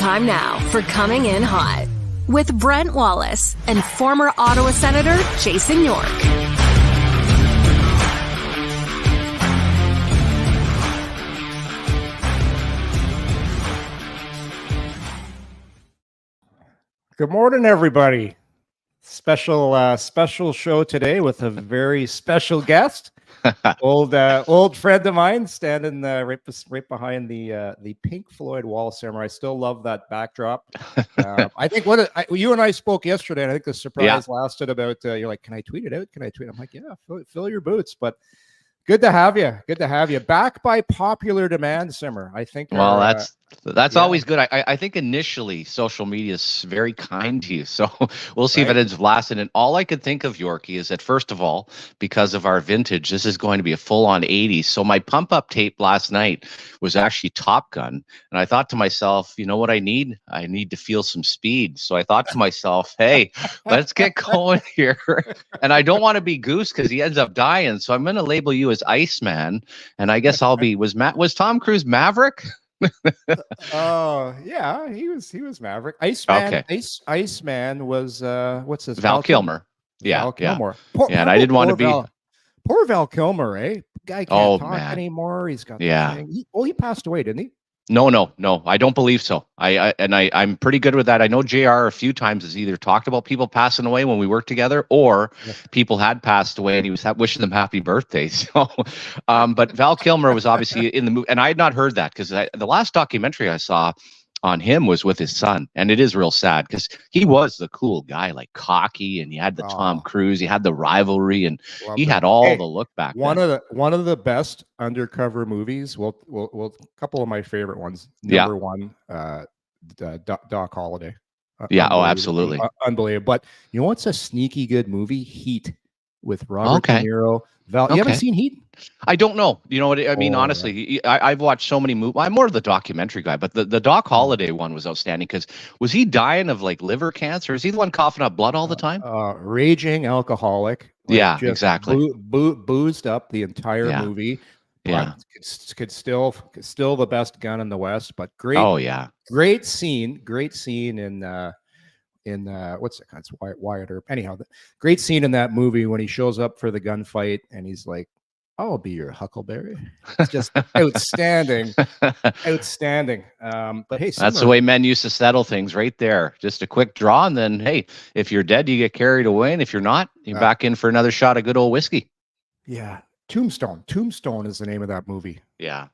Time now for Coming In Hot with Brent Wallace and former Ottawa Senator Jason York. Good morning, everybody. Special show today with a very special guest. old friend of mine, standing right behind the Pink Floyd Wall of Samurai. I still love that backdrop. I think you and I spoke yesterday, and I think the surprise lasted about. You're like, "Can I tweet it out? Can I tweet?" I'm like, "Yeah, fill your boots." But good to have you. Good to have you back by popular demand, Simmer. I think. Well, that's always good. I think initially social media is very kind to you, so we'll see if it ends lasting. And all I could think of, Yorkie, is that first of all, because of our vintage, this is going to be a full-on 80s. So my pump-up tape last night was actually Top Gun, and I thought to myself, you know what I need? I need to feel some speed. So I thought to myself, hey, let's get going here. And I don't want to be Goose because he ends up dying, so I'm going to label you as Iceman, and I guess I'll be was Tom Cruise Maverick? Yeah, he was Maverick. Iceman. Okay. Iceman was what's his Val Kilmer. Val Kilmer. And I didn't want to be poor Val Kilmer, eh? Guy can't talk anymore. He's got he passed away, didn't he? No, I don't believe so. I'm pretty good with that. I know JR a few times has either talked about people passing away when we worked together, or people had passed away and he was wishing them happy birthdays. So, but Val Kilmer was obviously in the movie, and I had not heard that because the last documentary I saw on him was with his son, and it is real sad because he was the cool guy, like cocky, and he had the Tom Cruise, he had the rivalry, and he had all the look back. One of the best undercover movies. Well, a couple of my favorite ones. Number one, Doc Holliday. Absolutely, unbelievable. But you know what's a sneaky good movie? Heat with Robert De Niro. Val, you haven't seen Heat? I don't know. You know what I mean? Honestly, I've watched so many movies. I'm more of the documentary guy, but the Doc Holliday one was outstanding because was he dying of like liver cancer? Is he the one coughing up blood all the time? Raging alcoholic. Exactly. Boozed up the entire movie. Could still the best gun in the West, but great. Great scene in what's it? It's Wyatt Earp. Anyhow, great scene in that movie when he shows up for the gunfight and he's like, "I'll be your Huckleberry." It's just outstanding. But hey, that's the way men used to settle things, right there. Just a quick draw, and then hey, if you're dead, you get carried away, and if you're not, you're back in for another shot of good old whiskey. Yeah. Tombstone is the name of that movie. Yeah.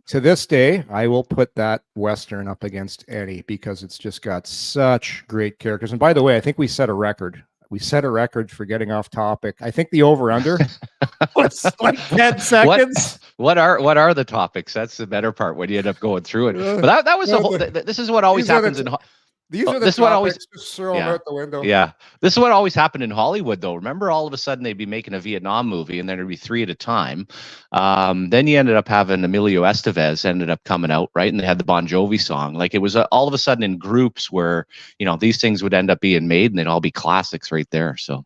To this day, I will put that Western up against any because it's just got such great characters. And by the way, I think we set a record. We set a record for getting off topic. I think the over/under was like 10 seconds. What are the topics? That's the better part when you end up going through it. But that was the whole. This is what always happens in. These are the topics. Just throw them out the window. Yeah. This is what always happened in Hollywood, though. Remember, all of a sudden, they'd be making a Vietnam movie, and then it'd be 3 at a time. Then you ended up having Emilio Estevez ended up coming out, right? And they had the Bon Jovi song. Like, it was all of a sudden in groups where, these things would end up being made, and they'd all be classics right there. So.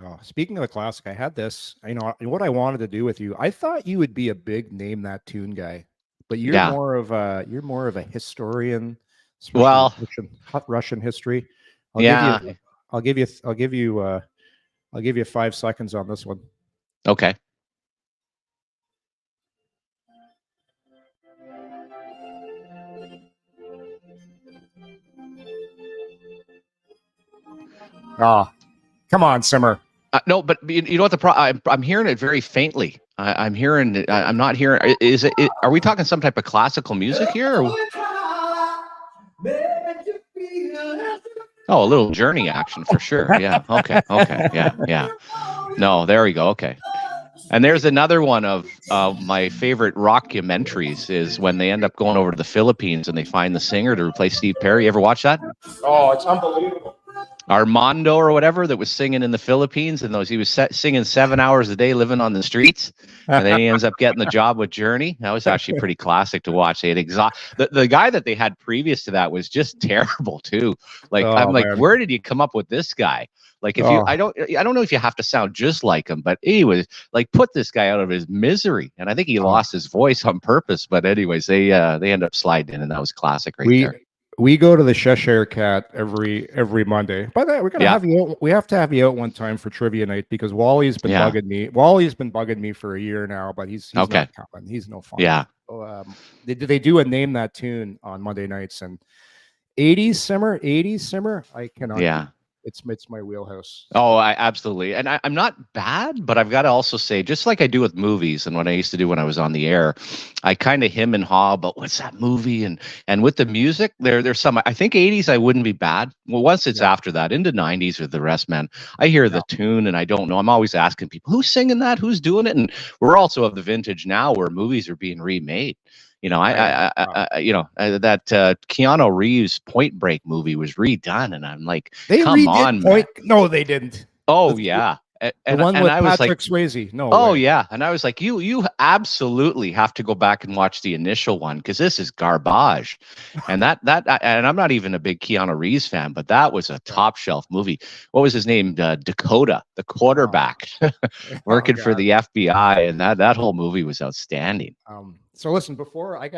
Oh, speaking of the classic, I had this, what I wanted to do with you. I thought you would be a big Name That Tune guy, but you're more of a historian. Well, Russian history. I'll give you 5 seconds on this one. Okay. Come on, Simmer. No, but you know what I'm hearing it very faintly. I'm hearing. I'm not hearing. Is it? Are we talking some type of classical music here? Or? Oh, a little Journey action for sure. Yeah. Okay. Yeah. No, there we go. Okay. And there's another one of my favorite rockumentaries is when they end up going over to the Philippines and they find the singer to replace Steve Perry. You ever watch that? Oh, it's unbelievable. Armando or whatever that was singing in the Philippines, and he was singing 7 hours a day living on the streets, and then he ends up getting the job with Journey. That was actually pretty classic to watch. They had the guy that they had previous to that was just terrible too. Like I'm like, where did you come up with this guy? Like if I don't know if you have to sound just like him, but he was like put this guy out of his misery, and I think he lost his voice on purpose. But anyways, they end up sliding in, and that was classic right there. We go to the Cheshire Cat every Monday. By the way, we gotta have you. We have to have you out one time for trivia night because Wally's been bugging me. Wally's been bugging me for a year now, but he's okay. not coming. He's no fun. Yeah. So, they do a name that tune on Monday nights and 80s simmer. I cannot. Yeah. It's my wheelhouse. Oh, I absolutely. And I'm not bad, but I've got to also say, just like I do with movies and what I used to do when I was on the air, I kind of hem and haw about what's that movie, and with the music, there's some. I think 80s I wouldn't be bad. Well, once it's after that into 90s or the rest, man, I hear the tune and I don't know. I'm always asking people who's singing that, who's doing it, and we're also of the vintage now where movies are being remade. You know, that Keanu Reeves Point Break movie was redone, and I'm like, come on, man. No, they didn't. Oh, yeah. The one with Patrick Swayze. No. Oh, yeah. And I was like, you absolutely have to go back and watch the initial one because this is garbage. And and I'm not even a big Keanu Reeves fan, but that was a top shelf movie. What was his name? Dakota, the quarterback, working for the FBI, and that whole movie was outstanding. So listen, before I'm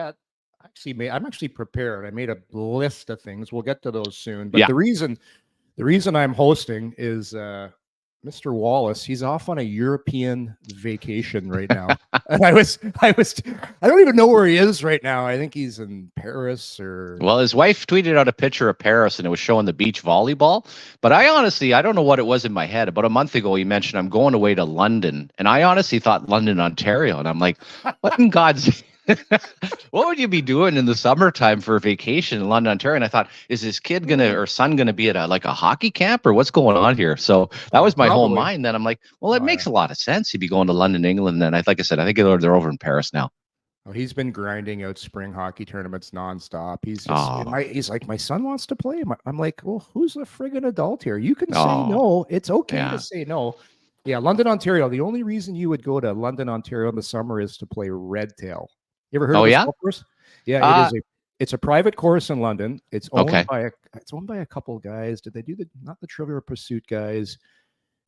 actually prepared. I made a list of things. We'll get to those soon. But the reason I'm hosting is Mr. Wallace. He's off on a European vacation right now. And I don't even know where he is right now. I think he's in Paris or. Well, his wife tweeted out a picture of Paris and it was showing the beach volleyball. But I don't know what it was in my head. About a month ago, he mentioned I'm going away to London. And I honestly thought London, Ontario. And I'm like, what in God's what would you be doing in the summertime for a vacation in London, Ontario? And I thought, is this kid or son gonna be at a hockey camp or what's going on here? So that was my whole mind. Then I'm like, well, it makes a lot of sense. He'd be going to London, England. And like I said, I think they're over in Paris now. Oh, he's been grinding out spring hockey tournaments nonstop. He's he's like, my son wants to play. I'm like, well, who's the friggin' adult here? You can say no. It's okay to say no. Yeah, London, Ontario. The only reason you would go to London, Ontario in the summer is to play Red Tail. You ever heard of this golf course? Yeah, it's a private course in London. It's owned by a couple guys. Did they do not the Trivial Pursuit guys?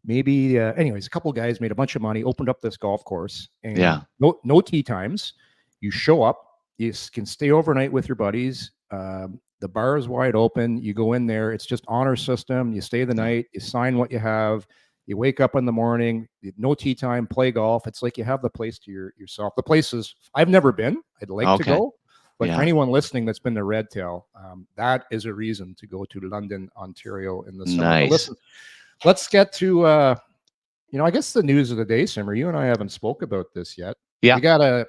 Maybe anyways, a couple guys made a bunch of money, opened up this golf course, and no tee times. You show up, you can stay overnight with your buddies. The bar is wide open. You go in there, it's just honor system. You stay the night, you sign what you have. You wake up in the morning, no tea time, play golf. It's like you have the place to yourself. The place is, I've never been. I'd like to go. But for anyone listening that's been to Red Tail, that is a reason to go to London, Ontario in the summer. Nice. Listen, let's get to, I guess the news of the day, Simmer. You and I haven't spoke about this yet. Yeah. We got to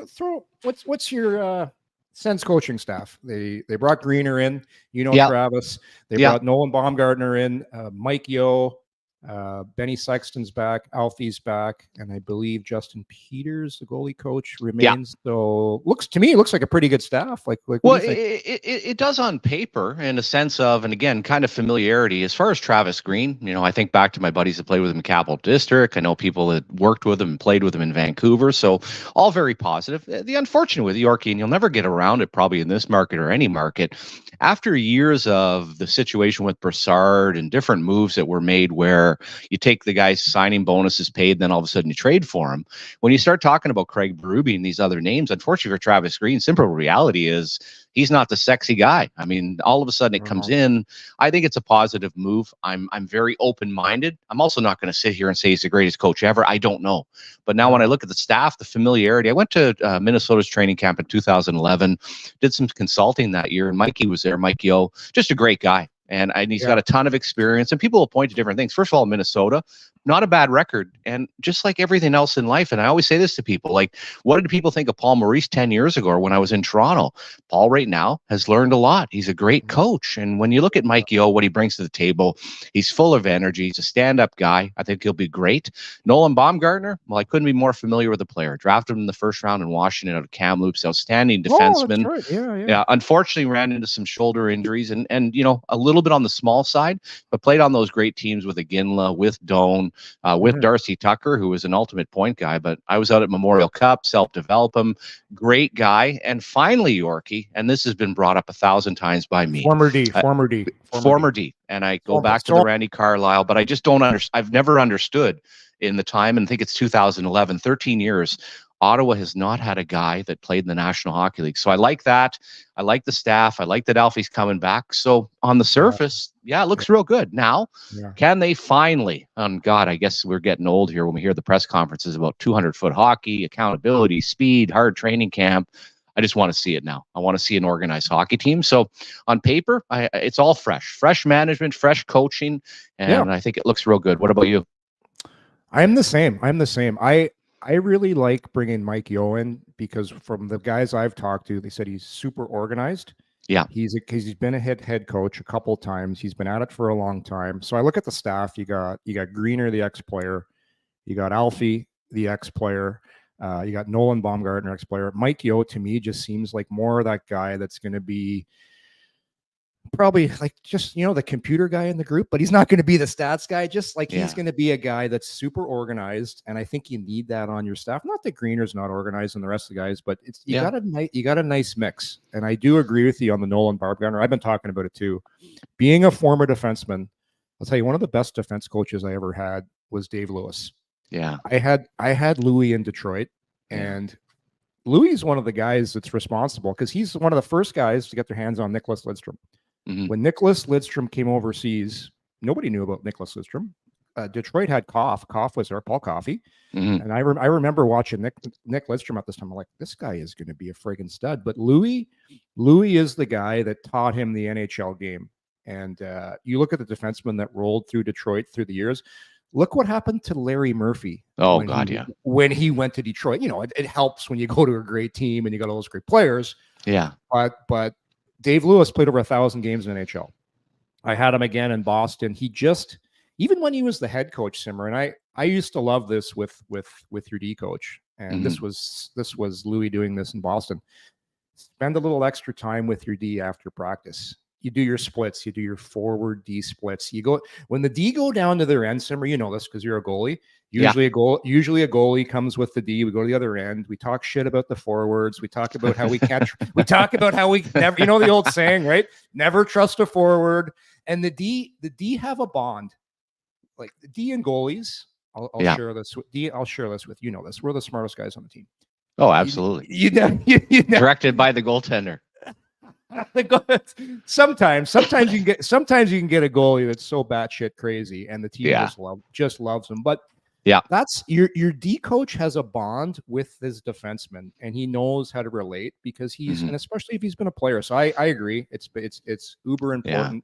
throw, what's your Sens coaching staff? They brought Greener in, Travis. They brought Nolan Baumgartner in, Mike Yeo. Benny Sexton's back, Alfie's back, and I believe Justin Peters, the goalie coach, remains. So looks like a pretty good staff. It does on paper in a sense of, and again, kind of familiarity. As far as Travis Green, I think back to my buddies that played with him in Capital District. I know people that worked with him and played with him in Vancouver. So all very positive. The unfortunate with Yorkie, and you'll never get around it probably in this market or any market, after years of the situation with Brassard and different moves that were made where you take the guy's signing bonuses paid, then all of a sudden you trade for him. When you start talking about Craig Berube and these other names, unfortunately for Travis Green, simple reality is he's not the sexy guy. I mean, all of a sudden it comes in. I think it's a positive move. I'm very open-minded. I'm also not going to sit here and say he's the greatest coach ever. I don't know. But now when I look at the staff, the familiarity, I went to Minnesota's training camp in 2011, did some consulting that year, and Mikey was there, Mike Yeo, just a great guy. And he's got a ton of experience, and people will point to different things. First of all, Minnesota, not a bad record. And just like everything else in life, and I always say this to people, like, what did people think of Paul Maurice 10 years ago or when I was in Toronto? Paul right now has learned a lot. He's a great coach. And when you look at Mike Yeo, what he brings to the table, he's full of energy. He's a stand-up guy. I think he'll be great. Nolan Baumgartner, well, I couldn't be more familiar with the player. Drafted him in the first round in Washington out of Kamloops. Outstanding defenseman. Oh, that's right. Yeah. Unfortunately ran into some shoulder injuries and a little bit on the small side, but played on those great teams with Iginla, with Doan, with Darcy Tucker, who was an ultimate point guy. But I was out at Memorial Cup, self-develop him. Great guy. And finally, Yorkie, and this has been brought up 1,000 times by me. Former D. And I go back to the Randy Carlyle, but I just don't understand. I've never understood in the time, and I think it's 2011, 13 years, Ottawa has not had a guy that played in the National Hockey League. So I like that. I like the staff. I like that Alfie's coming back. So on the surface, it looks real good. Now, can they finally, God, I guess we're getting old here when we hear the press conferences about 200-foot hockey, accountability, speed, hard training camp. I just want to see it now. I want to see an organized hockey team. So on paper, it's all fresh management, fresh coaching, and I think it looks real good. What about you? I'm the same. I really like bringing Mike Yeo in because from the guys I've talked to, they said he's super organized. Yeah, he's been a head coach a couple of times. He's been at it for a long time. So I look at the staff. You got Greener, the ex-player. You got Alfie, the ex-player. You got Nolan Baumgartner, ex-player. Mike Yeo, to me, just seems like more of that guy that's going to be probably like just, the computer guy in the group, but he's not going to be the stats guy. Just like he's going to be a guy that's super organized. And I think you need that on your staff. Not that Greener's not organized and the rest of the guys, but you got a nice mix. And I do agree with you on the Nolan Baumgartner. I've been talking about it too. Being a former defenseman, I'll tell you, one of the best defense coaches I ever had was Dave Lewis. Yeah. I had Louis in Detroit, and Louis is one of the guys that's responsible because he's one of the first guys to get their hands on Nicholas Lidstrom. Mm-hmm. When Nicholas Lidstrom came overseas, nobody knew about Nicholas Lidstrom. Detroit had Koff. Koff was there, Paul Coffey. Mm-hmm. And I remember watching Nick Lidstrom at this time. I'm like, this guy is going to be a friggin' stud. But Louis is the guy that taught him the NHL game. And you look at the defensemen that rolled through Detroit through the years. Look what happened to Larry Murphy. Oh, God, when he went to Detroit. It helps when you go to a great team and you got all those great players. Yeah. But Dave Lewis played over 1,000 games in NHL. I had him again in Boston. He just, even when he was the head coach, Simmer, and I used to love this with your D coach. And this was Louis doing this in Boston. Spend a little extra time with your D after practice. You do your splits. You do your forward D splits. You go when the D go down to their end. Simmer, you know this because you're a goalie. Usually a goalie comes with the D. We go to the other end. We talk shit about the forwards. We talk about how we catch. We talk about how we never. You know the old saying, right? Never trust a forward. And the D have a bond. Like the D and goalies. I'll share this with D. I'll share this with you. Know this. We're the smartest guys on the team. Oh, absolutely. You Directed by the goaltender. Sometimes you can get a goalie that's so batshit crazy, and the team just loves him. But that's your D coach has a bond with his defenseman, and he knows how to relate because he's and especially if he's been a player. So I agree, it's uber important.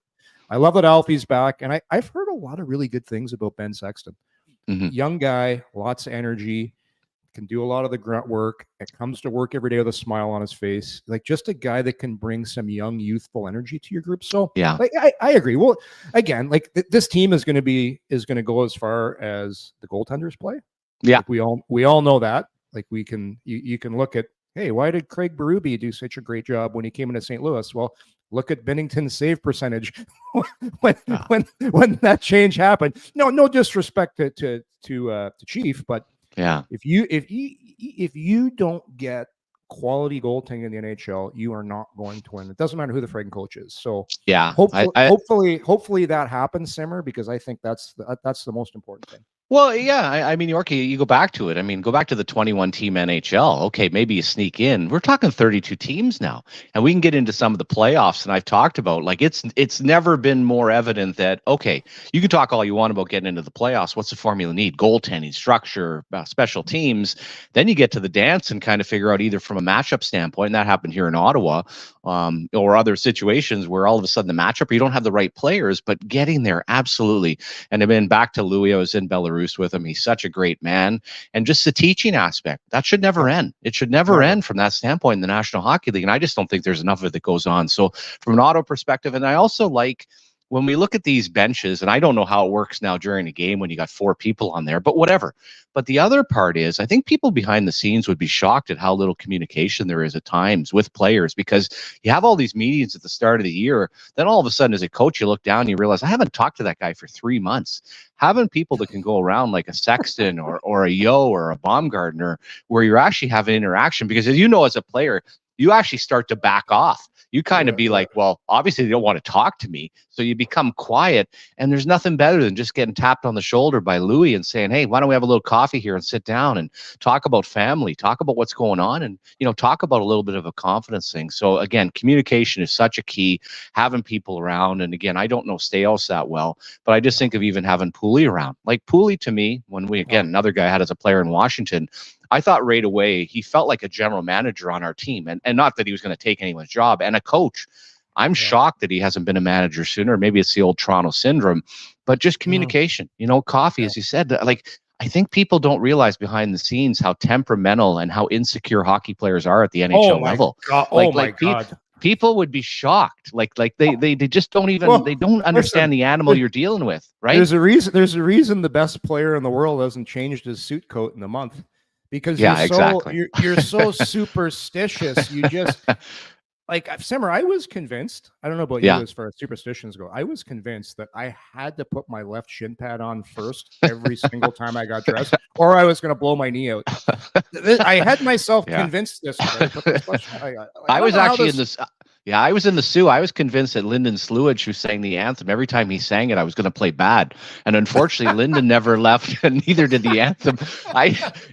I love that Alfie's back, and I've heard a lot of really good things about Ben Sexton. Young guy, lots of energy. Can do a lot of the grunt work. It comes to work every day with a smile on his face. Like just a guy that can bring some young, youthful energy to your group. So I agree. Well, again, like this team is going to go as far as the goaltenders play. Yeah, like we all know that. Like you can look at, hey, why did Craig Berube do such a great job when he came into St. Louis? Well, look at Bennington's save percentage when that change happened. No disrespect to Chief, but if you don't get quality goaltending in the NHL, you are not going to win. It doesn't matter who the friggin' coach is. So hopefully that happens, Simmer, because I think that's the most important thing. Well, yeah, I mean, Yorkie, you go back to it. I mean, go back to the 21-team NHL. Okay, maybe you sneak in. We're talking 32 teams now, and we can get into some of the playoffs. And I've talked about, like, it's never been more evident that, okay, you can talk all you want about getting into the playoffs. What's the formula need? Goaltending, structure, special teams. Then you get to the dance and kind of figure out either from a matchup standpoint, and that happened here in Ottawa, or other situations where all of a sudden the matchup, you don't have the right players, but getting there, absolutely. And I've been back to Louis. I was in Belarus with him. He's such a great man. And just the teaching aspect, that should never end. It should never end from that standpoint in the National Hockey League. And I just don't think there's enough of it that goes on. So from an Ottawa perspective, and I also like when we look at these benches, and I don't know how it works now during a game when you got 4 people on there, but whatever. But the other part is, I think people behind the scenes would be shocked at how little communication there is at times with players, because you have all these meetings at the start of the year. Then all of a sudden, as a coach, you look down and you realize, I haven't talked to that guy for 3 months. Having people that can go around like a Sexton or a Yeo or a Baumgartner, where you're actually having interaction, because as you know, as a player, you actually start to back off. You kind of be like, well, obviously they don't want to talk to me. So you become quiet, and there's nothing better than just getting tapped on the shoulder by Louis and saying, hey, why don't we have a little coffee here and sit down and talk about family, talk about what's going on, and, talk about a little bit of a confidence thing. So again, communication is such a key, having people around. And again, I don't know Staios that well, but I just think of even having Pooley around. Like Pooley, to me, when another guy I had as a player in Washington, I thought right away he felt like a general manager on our team, and not that he was going to take anyone's job, and a coach. I'm shocked that he hasn't been a manager sooner. Maybe it's the old Toronto syndrome, but just communication, coffee, as you said, like, I think people don't realize behind the scenes how temperamental and how insecure hockey players are at the NHL level. God. People would be shocked. Like they just don't even, they don't understand the animal you're dealing with, right? There's a reason the best player in the world hasn't changed his suit coat in a month. Because you're so superstitious. You just like Simmer. I was convinced. I don't know about you as far as superstitions go. I was convinced that I had to put my left shin pad on first every single time I got dressed, or I was going to blow my knee out. I had myself convinced this. I was actually in this. Yeah, I was in the Sioux. I was convinced that Lyndon Sluage, who sang the anthem, every time he sang it, I was going to play bad. And unfortunately, Lyndon never left, and neither did the anthem.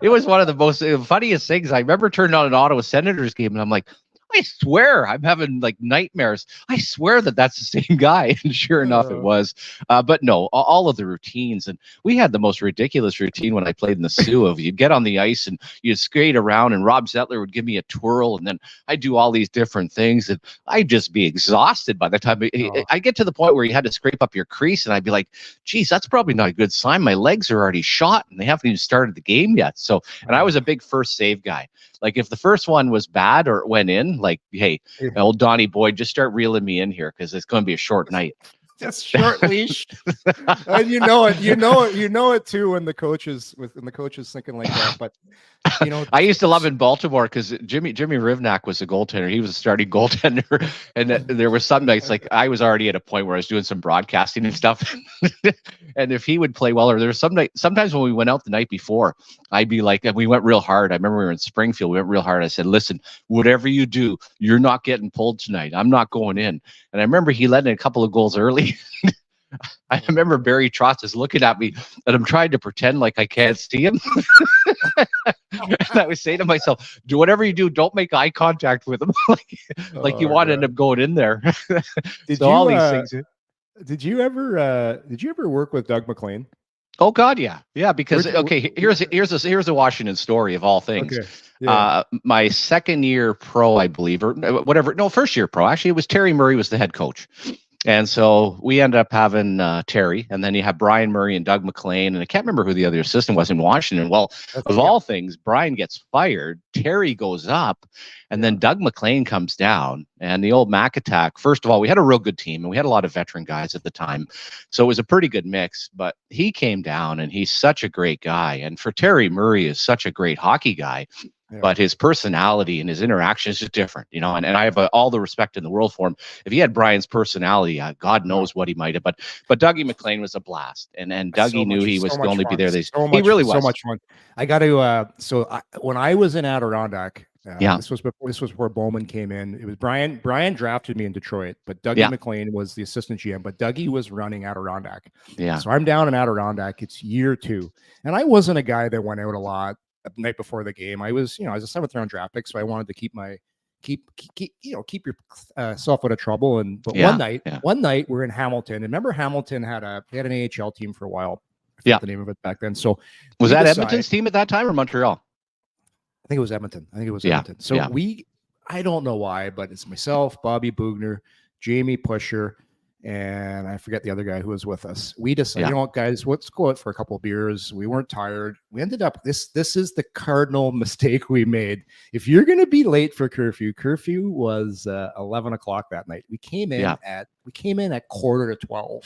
It was one of the most funniest things. I remember turning on an Ottawa Senators game, and I'm like, I swear I'm having like nightmares. I swear that's the same guy. And sure enough, it was. But no, all of the routines. And we had the most ridiculous routine when I played in the Sioux of you'd get on the ice and you'd skate around, and Rob Zettler would give me a twirl, and then I'd do all these different things, and I'd just be exhausted by the time I get to the point where you had to scrape up your crease, and I'd be like, geez, that's probably not a good sign. My legs are already shot and they haven't even started the game yet. So, and I was a big first save guy. Like if the first one was bad or it went in, like, hey, old Donnie Boyd, just start reeling me in here because it's going to be a short night. Just short leash. And you know it too when the coach is thinking like that. But I used to love in Baltimore because Jimmy Rivnak was a goaltender. He was a starting goaltender, and there was some nights like I was already at a point where I was doing some broadcasting and stuff. And if he would play well, or there's sometimes when we went out the night before, I'd be like, and we went real hard. I remember we were in Springfield. We went real hard. I said, listen, whatever you do, you're not getting pulled tonight. I'm not going in. And I remember he let in a couple of goals early. I remember Barry Trotz is looking at me, and I'm trying to pretend like I can't see him. And I was saying to myself, do whatever you do, don't make eye contact with him. like you want to end up going in there. All these things. Did you ever work with Doug MacLean? Oh God, yeah. Because here's a Washington story of all things. Okay. Yeah. My second year pro, I believe, or whatever. No, first year pro. Actually, it was Terry Murray was the head coach. And so we ended up having Terry, and then you have Brian Murray and Doug MacLean, and I can't remember who the other assistant was in Washington. Well, all things, Brian gets fired, Terry goes up, and then Doug MacLean comes down, and the old Mac Attack. First of all, we had a real good team, and we had a lot of veteran guys at the time, so it was a pretty good mix. But he came down, and he's such a great guy, and for Terry Murray is such a great hockey guy. But his personality and his interaction is just different, and I have all the respect in the world for him. If he had Brian's personality, God knows what he might have. But Dougie MacLean was a blast, and Dougie knew he was going to be there. He really was so much fun. I got to. When I was in Adirondack, this was before Bowman came in. It was Brian. Brian drafted me in Detroit, but Dougie MacLean was the assistant GM. But Dougie was running Adirondack. Yeah. So I'm down in Adirondack. It's year 2, and I wasn't a guy that went out a lot. The night before the game, I was a 7th round draft pick, so I wanted to keep yourself out of trouble. One night we're in Hamilton, and remember Hamilton had an AHL team for a while. I forget the name of it back then. So was that Edmonton's team at that time or Montreal? I think it was Edmonton. Edmonton. So I don't know why, but it's myself, Bobby Bugner, Jamie Pusher, and I forget the other guy who was with us. We decided, you know what, guys, let's go out for a couple of beers. We weren't tired. We ended up, this is the cardinal mistake we made. If you're going to be late for curfew was 11 o'clock that night. We came in at 11:45.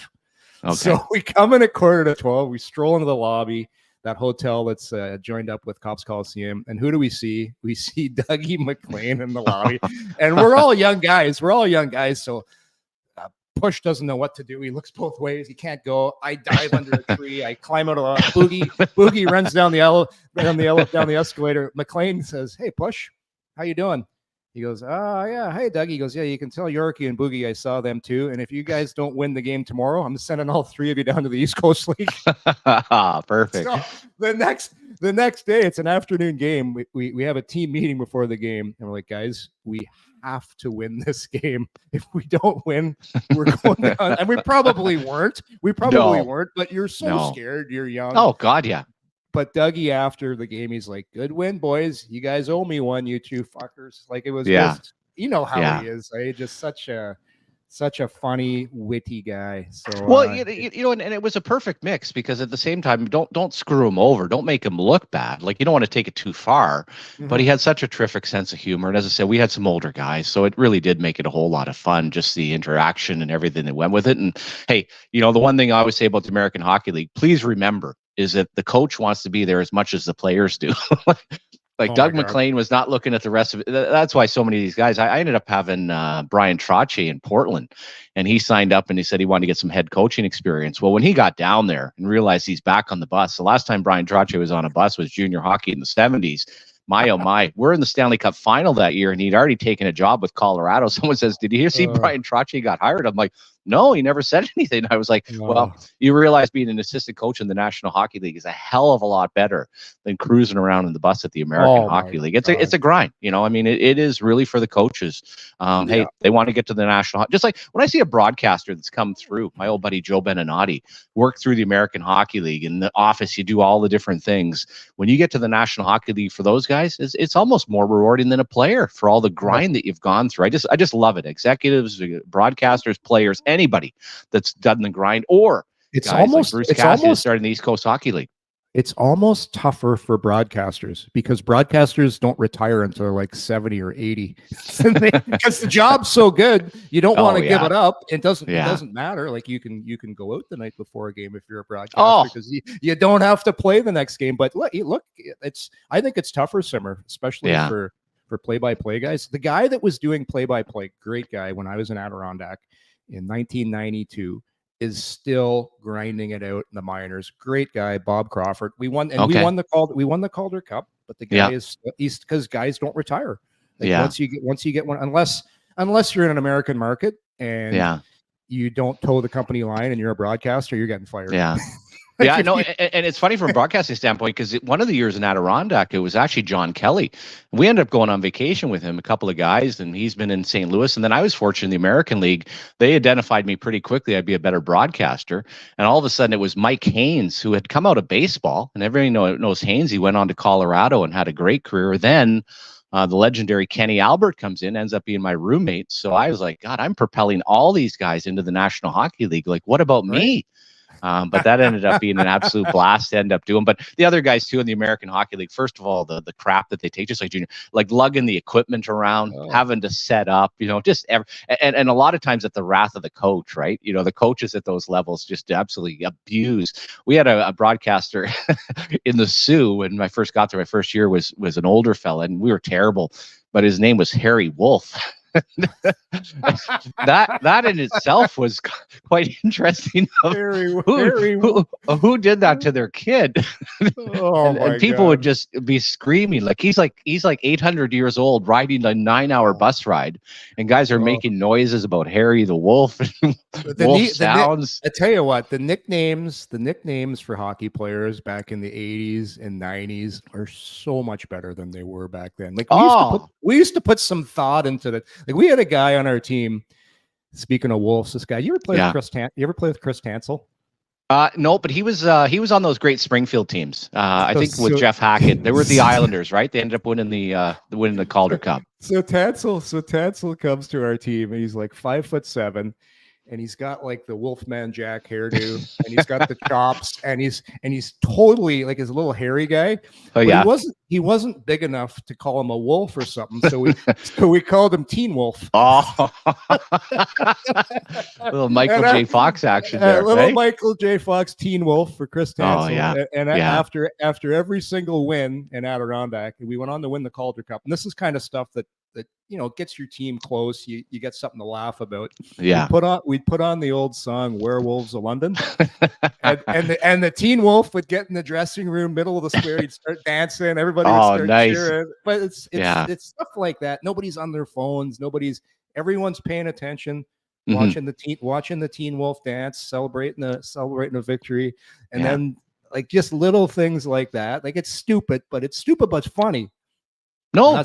Okay. So we come in at 11:45. We stroll into the lobby, that hotel that's joined up with Cops Coliseum. And who do we see? We see Dougie MacLean in the lobby. And we're all young guys. So Push doesn't know what to do. He looks both ways. He can't go. I dive under a tree. I climb out of a Boogie runs down the escalator. MacLean says, "Hey, Push, how you doing?" He goes, oh, yeah. Hey, Doug. He goes, yeah, you can tell Yorkie and Boogie I saw them too. And if you guys don't win the game tomorrow, I'm sending all 3 of you down to the East Coast League. Perfect. So the next day, it's an afternoon game. We have a team meeting before the game. And we're like, guys, we have to win this game. If we don't win, we're going down. And we probably weren't. Weren't. But you're so scared. You're young. Oh, God, yeah. But Dougie, after the game, he's like, good win, boys. You guys owe me one, you two fuckers. Like, it was just, you know how he is. Right? Just such a funny, witty guy. So, well, you know, and it was a perfect mix because at the same time, don't screw him over. Don't make him look bad. Like, you don't want to take it too far, but he had such a terrific sense of humor. And as I said, we had some older guys, so it really did make it a whole lot of fun, just the interaction and everything that went with it. And hey, you know, the one thing I always say about the American Hockey League, please remember, is that the coach wants to be there as much as the players do. Like Doug McLean was not looking at the rest of it. That's why so many of these guys, I ended up having Brian Trottier in Portland, and he signed up and he said he wanted to get some head coaching experience. Well, when he got down there and realized he's back on the bus, the last time Brian Trottier was on a bus was junior hockey in the 70s. My, oh my, we're in the Stanley Cup final that year, and he'd already taken a job with Colorado. Someone says, did you see Brian Trottier got hired? I'm like, no, he never said anything. I was like, well, you realize being an assistant coach in the National Hockey League is a hell of a lot better than cruising around in the bus at the American Hockey League. It's a grind, you know. I mean, it is really for the coaches. Hey, they want to get to the National, just like when I see a broadcaster that's come through, my old buddy Joe Beninati worked through the American Hockey League. In the office, you do all the different things. When you get to the National Hockey League, for those guys, it's almost more rewarding than a player for all the grind that you've gone through. I just love it. Executives, broadcasters, players, anybody that's done the grind, or it's guys almost like Bruce Cassidy starting the East Coast Hockey League. It's almost tougher for broadcasters because broadcasters don't retire until like 70 or 80 because the job's so good. You don't want to give it up. It doesn't matter. Like you can go out the night before a game if you're a broadcaster because you don't have to play the next game. But look, I think it's tougher, Simmer, especially for play-by-play guys. The guy that was doing play-by-play, great guy when I was in Adirondack in 1992, is still grinding it out in the minors. Great guy, Bob Crawford. We won the Calder Cup, but the guy he's because guys don't retire. Like once you get one, unless you're in an American market and you don't toe the company line and you're a broadcaster, you're getting fired. Yeah. Yeah, no, and it's funny from a broadcasting standpoint because one of the years in Adirondack, it was actually John Kelly. We ended up going on vacation with him, a couple of guys, and he's been in St. Louis. And then I was fortunate in the American League. They identified me pretty quickly. I'd be a better broadcaster. And all of a sudden, it was Mike Haynes, who had come out of baseball. And everybody knows Haynes. He went on to Colorado and had a great career. Then the legendary Kenny Albert comes in, ends up being my roommate. So I was like, God, I'm propelling all these guys into the National Hockey League. Like, what about me? But that ended up being an absolute blast to end up doing. But the other guys too in the American Hockey League, first of all, the crap that they take, just like junior, like lugging the equipment around, having to set up, you know, and a lot of times at the wrath of the coach, right? You know, the coaches at those levels just absolutely abuse. We had a broadcaster in the Sioux when I first got there. My first year was an older fella, and we were terrible, but his name was Harry Wolf. that in itself was quite interesing. Who did that to their kid? And people would just be screaming like he's like 800 years old riding a 9-hour bus ride, and guys are making noises about Harry the Wolf. Wolf sounds. I tell you what, the nicknames for hockey players back in the 80s and 90s are so much better than they were back then. Like we used to put some thought into that. Like we had a guy on our team. Speaking of Wolves, this guy. You ever play with Chris Tansel? No, but he was on those great Springfield teams. I think with Jeff Hackett. They were the Islanders, right? They ended up winning the Calder Cup. So Tansel comes to our team, and he's like 5'7", and he's got like the Wolfman Jack hairdo, and he's got the chops, and he's totally like his little hairy guy. Oh yeah, he wasn't big enough to call him a wolf or something, so we called him Teen Wolf. Oh, little Michael J. Fox action there. Little Michael J. Fox, Teen Wolf for Chris Tansel. Oh yeah, and after every single win in Adirondack, we went on to win the Calder Cup, and this is kind of stuff that that, gets your team close. You get something to laugh about. Yeah. We'd put on the old song Werewolves of London. and the teen wolf would get in the dressing room, middle of the square. He'd start dancing. Everybody would start cheering. But it's stuff like that. Nobody's on their phones. Everyone's paying attention, watching the teen wolf dance, celebrating a victory, and then like just little things like that. Like it's stupid, but it's funny. No,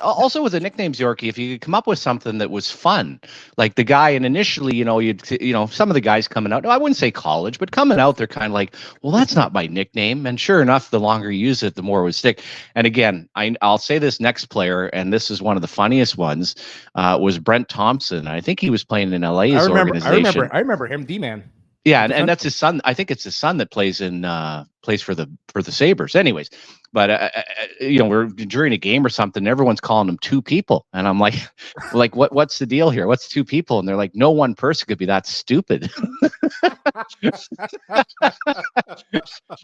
also with the nicknames, Yorkie, if you could come up with something that was fun, like the guy, and initially, some of the guys coming out, no, I wouldn't say college, but coming out, they're kind of like, well, that's not my nickname. And sure enough, the longer you use it, the more it would stick. And again, I'll say this next player, and this is one of the funniest ones, was Brent Thompson. I think he was playing in LA's organization. I remember him, D-man. Yeah, and that's his son. I think it's his son that plays for the Sabres. Anyways, but we're during a game or something. Everyone's calling him two people, and I'm like, what's the deal here? What's two people? And they're like, no one person could be that stupid.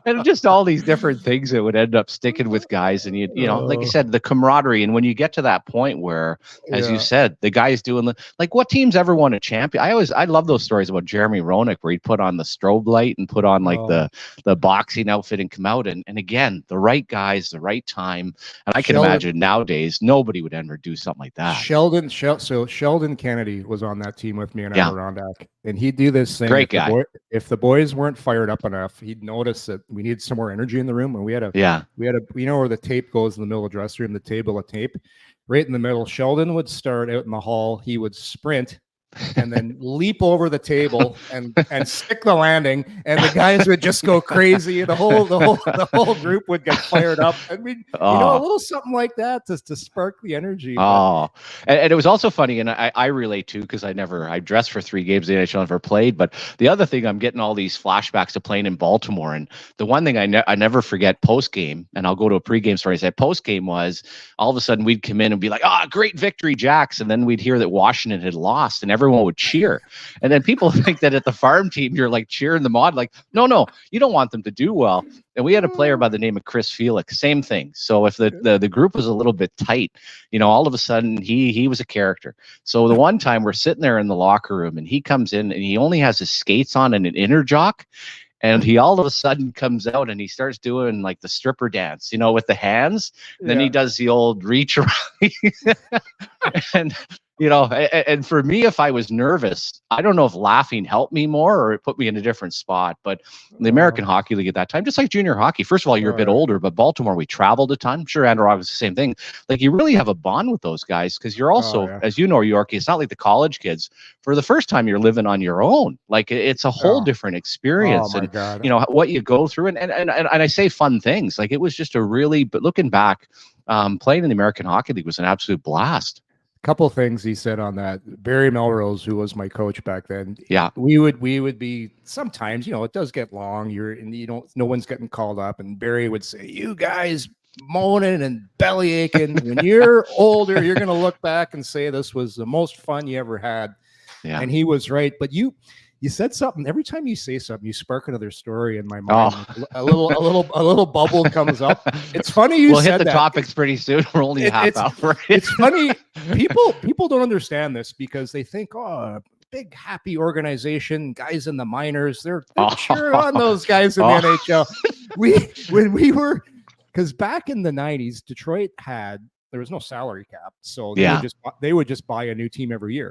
And just all these different things that would end up sticking with guys, and like you said, the camaraderie. And when you get to that point where, as you said, the guy's doing what team's ever won a champion? I love those stories about Jeremy Roenick where he'd put on the strobe light and put on the boxing outfit and come out, and again, the right guys, the right time. And I can imagine nowadays nobody would ever do something like that. Sheldon Kennedy was on that team with me in Adirondack, and he'd do this thing. Great guy. If the boys weren't fired up enough, he'd notice that we needed some more energy in the room, and we had a where the tape goes in the middle of the dressing room, the table of tape, right in the middle. Sheldon would start out in the hall. He would sprint and then leap over the table and stick the landing, and the guys would just go crazy. The whole group would get fired up. I mean, a little something like that to spark the energy. And it was also funny, and I relate too, because I dressed for 3 games in the NHL, never played. But the other thing, I'm getting all these flashbacks to playing in Baltimore, and the one thing I never forget post game, and I'll go to a pregame story. I said post game was all of a sudden we'd come in and be like, great victory, Jacks, and then we'd hear that Washington had lost, and everyone would cheer. And then people think that at the farm team you're like cheering them on, like no, you don't want them to do well. And we had a player by the name of Chris Felix, same thing. So if the group was a little bit tight, all of a sudden he was a character. So the one time we're sitting there in the locker room and he comes in and he only has his skates on and an inner jock. And he all of a sudden comes out and he starts doing like the stripper dance, with the hands. And then he does the old reach around. And for me, if I was nervous, I don't know if laughing helped me more or it put me in a different spot. But the American Hockey League at that time, just like junior hockey, first of all, you're a bit older, but Baltimore, we traveled a ton. I'm sure Andorra was the same thing. Like you really have a bond with those guys because you're also, as you know, Yorkie, it's not like the college kids. For the first time, you're living on your own. Like it's a whole different experience. And what you go through, and I say fun things. Like it was just but looking back, playing in the American Hockey League was an absolute blast. Couple things he said on that. Barry Melrose, who was my coach back then. Yeah, we would be sometimes, it does get long. No one's getting called up, and Barry would say, "You guys moaning and belly aching. When you're older, you're going to look back and say this was the most fun you ever had." Yeah, and he was right. But you said something. Every time you say something, you spark another story in my mind. A little bubble comes up. It's funny we'll hit the topics pretty soon. We're only half hour. It's funny. People don't understand this because they think, big happy organization, guys in the minors, they're cheering on those guys in the NHL. Because back in the 90s, Detroit there was no salary cap, so they would just buy a new team every year.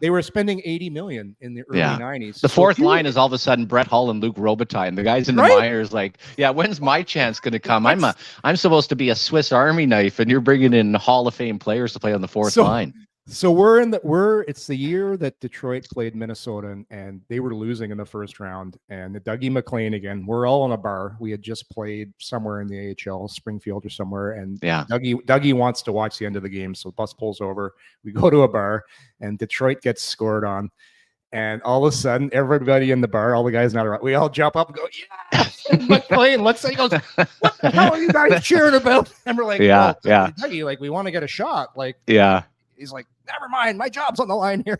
They were spending $80 million in the early 90s. The fourth line is all of a sudden Brett Hull and Luke Robitaille. The guys in the minors like, when's my chance going to come? I'm supposed to be a Swiss Army knife, and you're bringing in Hall of Fame players to play on the fourth line. So it's the year that Detroit played Minnesota, and they were losing in the first round. And the Dougie McLean again. We're all in a bar. We had just played somewhere in the AHL, Springfield or somewhere. And Dougie wants to watch the end of the game, so bus pulls over. We go to a bar, and Detroit gets scored on. And all of a sudden, everybody in the bar, all the guys not around, we all jump up and go, "Yeah!" And McLean looks at, he goes, "What the hell are you guys cheering about?" And we're like, Dougie, like we want to get a shot, like He's like, never mind, my job's on the line here.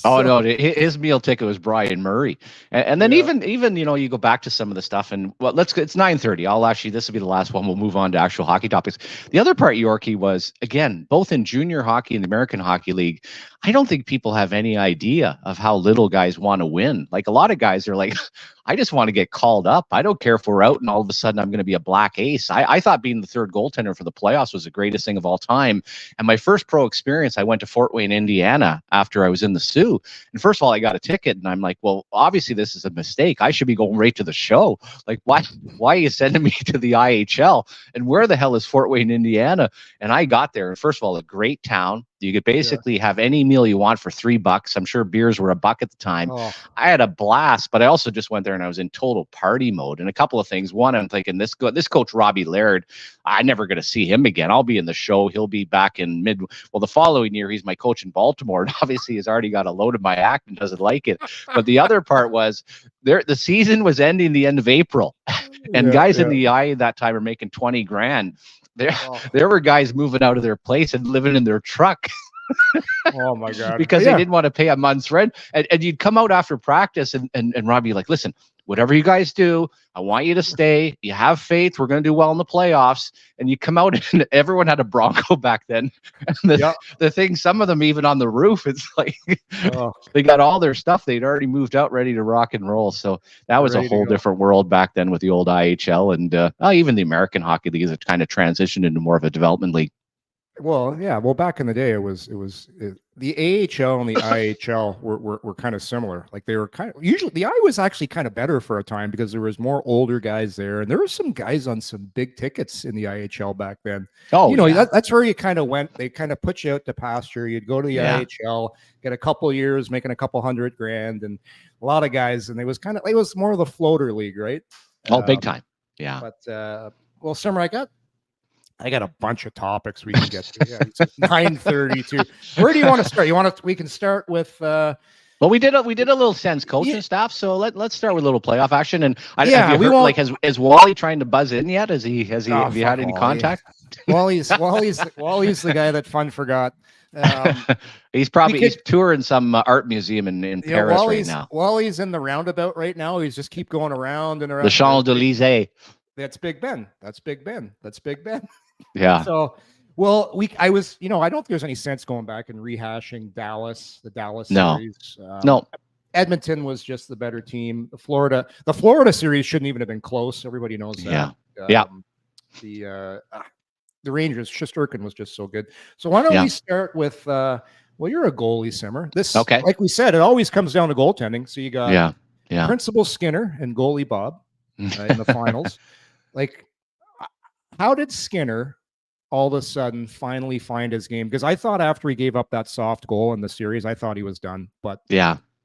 Oh no, his meal ticket was Brian Murray, and then even you go back to some of the stuff, and well, it's 9:30. I'll actually, this will be the last one. We'll move on to actual hockey topics. The other part, Yorkie, was again both in junior hockey and the American Hockey League. I don't think people have any idea of how little guys want to win. Like a lot of guys are like, I just want to get called up. I don't care if we're out and all of a sudden I'm going to be a black ace. I thought being the third goaltender for the playoffs was the greatest thing of all time. And my first pro experience, I went to Fort Wayne, Indiana after I was in the Sioux. And first of all, I got a ticket and I'm like, well, obviously this is a mistake. I should be going right to the show. Like, why are you sending me to the IHL? And where the hell is Fort Wayne, Indiana? And I got there. And first of all, a great town. You could basically have any meal you want for $3. I'm sure beers were $1 at the time. Oh. I had a blast, but I also just went there and I was in total party mode. And a couple of things. One, I'm thinking this coach, Robbie Laird, I'm never going to see him again. I'll be in the show. He'll be back in the following year, he's my coach in Baltimore. And obviously he's already got a load of my act and doesn't like it. But the other part was the season was ending the end of April. And guys in the IE that time are making $20,000. There were guys moving out of their place and living in their truck. Oh my God. Because they didn't want to pay a month's rent. And you'd come out after practice and Robbie like, listen, whatever you guys do, I want you to stay. You have faith. We're going to do well in the playoffs. And you come out and everyone had a Bronco back then. And the thing, some of them even on the roof, it's like they got all their stuff. They'd already moved out ready to rock and roll. So that was a whole different world back then with the old IHL. And even the American Hockey League has kind of transitioned into more of a development league. Well, yeah. Well, back in the day, it was the AHL and the IHL were kind of similar. Like they were kind of usually the I was actually kind of better for a time because there was more older guys there, and there were some guys on some big tickets in the IHL back then. Oh, that's where you kind of went. They kind of put you out to pasture. You'd go to the IHL, get a couple of years, making a couple $100,000, and a lot of guys. And it was more of the floater league, right? Oh, big time. Yeah. But well, Summer, I got a bunch of topics we can get to. Yeah, it's 9:32. Where do you want to start? We can start with. Well, we did a little sense coaching staff, so let's start with a little playoff action. And has Wally trying to buzz in yet? Have you had any contact? Wally's the guy that Fun forgot. He's touring some art museum in Paris right now. Wally's in the roundabout right now. He's just keep going around and around. The Champs-Élysées. That's Big Ben. That's Big Ben. Yeah. So, well, I don't think there's any sense going back and rehashing the Dallas series. No. Edmonton was just the better team. The Florida series shouldn't even have been close. Everybody knows that. Yeah. The Rangers, Shesterkin was just so good. So why don't we start with well, you're a goalie, Simmer. Like we said, it always comes down to goaltending. So you got Principal Skinner and goalie Bob in the finals. Like, how did Skinner all of a sudden finally find his game? Because I thought after he gave up that soft goal in the series, I thought he was done. But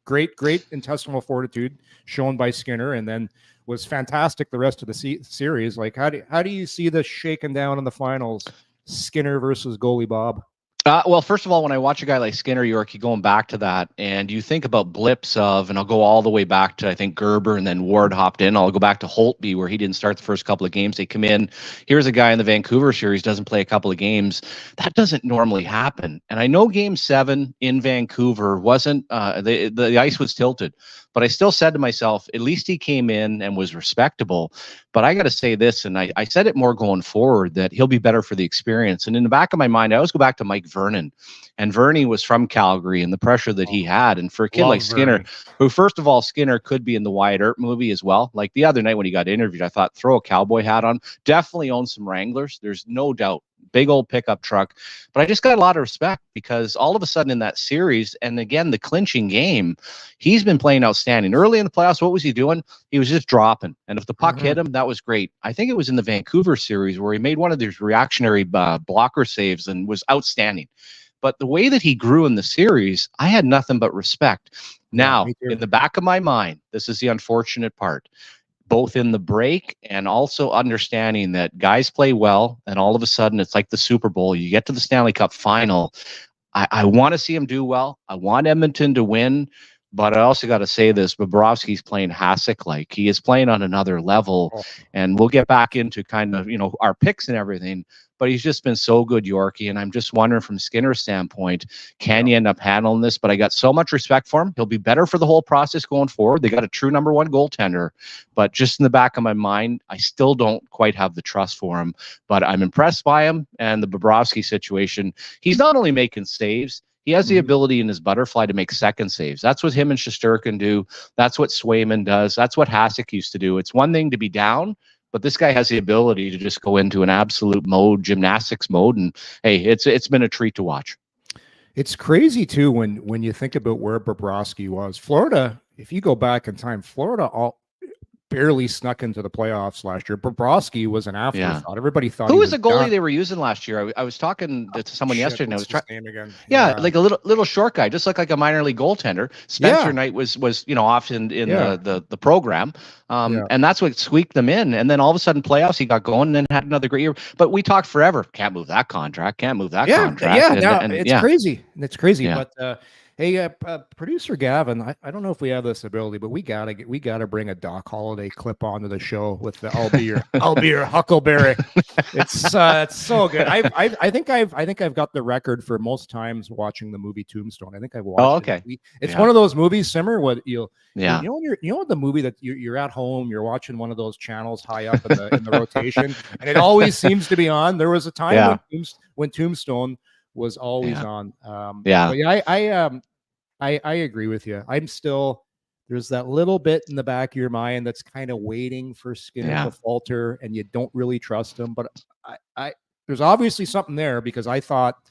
great intestinal fortitude shown by Skinner, and then was fantastic the rest of the series. Like, how do you see this shaken down in the finals? Skinner versus goalie Bob. Well, first of all, when I watch a guy like Skinner, Yorkie, going back to that, and you think about blips of, and I'll go all the way back to, I think, Gerber, and then Ward hopped in. I'll go back to Holtby, where he didn't start the first couple of games. They come in. Here's a guy in the Vancouver series, doesn't play a couple of games. That doesn't normally happen. And I know Game 7 in Vancouver wasn't, the ice was tilted. But I still said to myself, at least he came in and was respectable. But I got to say this, and I said it more going forward, that he'll be better for the experience. And in the back of my mind, I always go back to Mike Vernon. And Vernie was from Calgary and the pressure that he had. And for a kid like Skinner, who, first of all, Skinner could be in the Wyatt Earp movie as well. Like the other night when he got interviewed, I thought, throw a cowboy hat on. Definitely owns some Wranglers. There's no doubt. Big old pickup truck. But I just got a lot of respect because all of a sudden in that series, and again, the clinching game, he's been playing outstanding. Early in the playoffs, what was he doing? He was just dropping. And if the puck hit him, that was great. I think it was in the Vancouver series where he made one of these reactionary blocker saves and was outstanding. But the way that he grew in the series, I had nothing but respect. Now, in the back of my mind, this is the unfortunate part. Both in the break and also understanding that guys play well, and all of a sudden it's like the Super Bowl. You get to the Stanley Cup final. I want to see him do well. I want Edmonton to win. But I also got to say this: Bobrovsky's playing Hasek like. He is playing on another level, and we'll get back into kind of our picks and everything. But he's just been so good, Yorkie. And I'm just wondering from Skinner's standpoint, can you end up handling this? But I got so much respect for him. He'll be better for the whole process going forward. They got a true number one goaltender. But just in the back of my mind, I still don't quite have the trust for him. But I'm impressed by him. And the Bobrovsky situation, he's not only making saves, he has the ability in his butterfly to make second saves. That's what him and Shesterkin do. That's what Swayman does. That's what Hasek used to do. It's one thing to be down, but this guy has the ability to just go into an absolute mode, gymnastics mode. And hey, it's been a treat to watch. It's crazy too when you think about where Bobrovsky was. Florida, if you go back in time, Florida barely snuck into the playoffs last year. Bobrovsky was an afterthought. Yeah. Everybody thought who was the goalie they were using last year? I was talking to someone yesterday, and I was trying. Yeah, like a little short guy, just like a minor league goaltender. Spencer Knight was off in the program, and that's what squeaked them in. And then all of a sudden, playoffs, he got going, and then had another great year. But we talked forever. Can't move that contract. Can't move that contract. Yeah, it's crazy. It's crazy, but. Hey, producer Gavin, I don't know if we have this ability, but we gotta bring a Doc Holliday clip onto the show with the I'll be your Huckleberry. It's so good. I think I've got the record for most times watching the movie Tombstone. I think I've watched. Oh, okay. It's one of those movies, Simmer. What you know the movie that you're at home, you're watching one of those channels high up in the rotation, and it always seems to be on. There was a time when Tombstone was always on. I agree with you. I'm still, there's that little bit in the back of your mind that's kind of waiting for Skinner to falter, and you don't really trust him. But I there's obviously something there, because I thought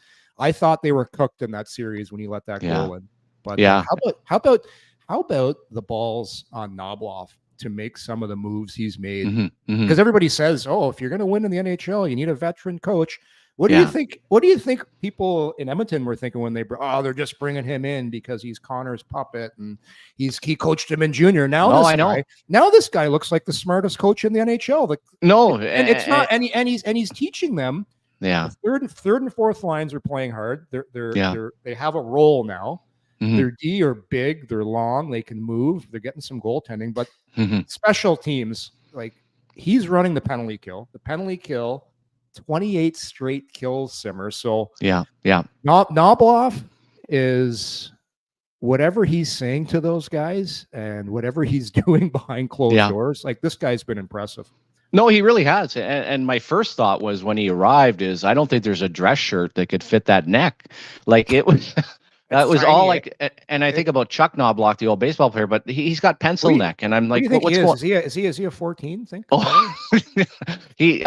they were cooked in that series when he let that goal in. But how about the balls on Knobloch to make some of the moves he's made? Because everybody says, oh, if you're going to win in the NHL, you need a veteran coach. What do you think? What do you think people in Edmonton were thinking when they're just bringing him in because he's Connor's puppet and he coached him in junior? Now this guy looks like the smartest coach in the NHL. And it's not, and he's teaching them. Yeah, The third and fourth lines are playing hard. They have a role now. Their D are big. They're long. They can move. They're getting some goaltending, but special teams, like, he's running the penalty kill. 28 straight kills, Simmer. So Knobloch is, whatever he's saying to those guys and whatever he's doing behind closed doors, like, this guy's been impressive. No, he really has. And my first thought was, when he arrived, is I don't think there's a dress shirt that could fit that neck. Like, it was that was all like, and I think about Chuck Knobloch, the old baseball player, but he's got pencil neck, and I'm like, what's going? Is he a 14? Think. Oh, he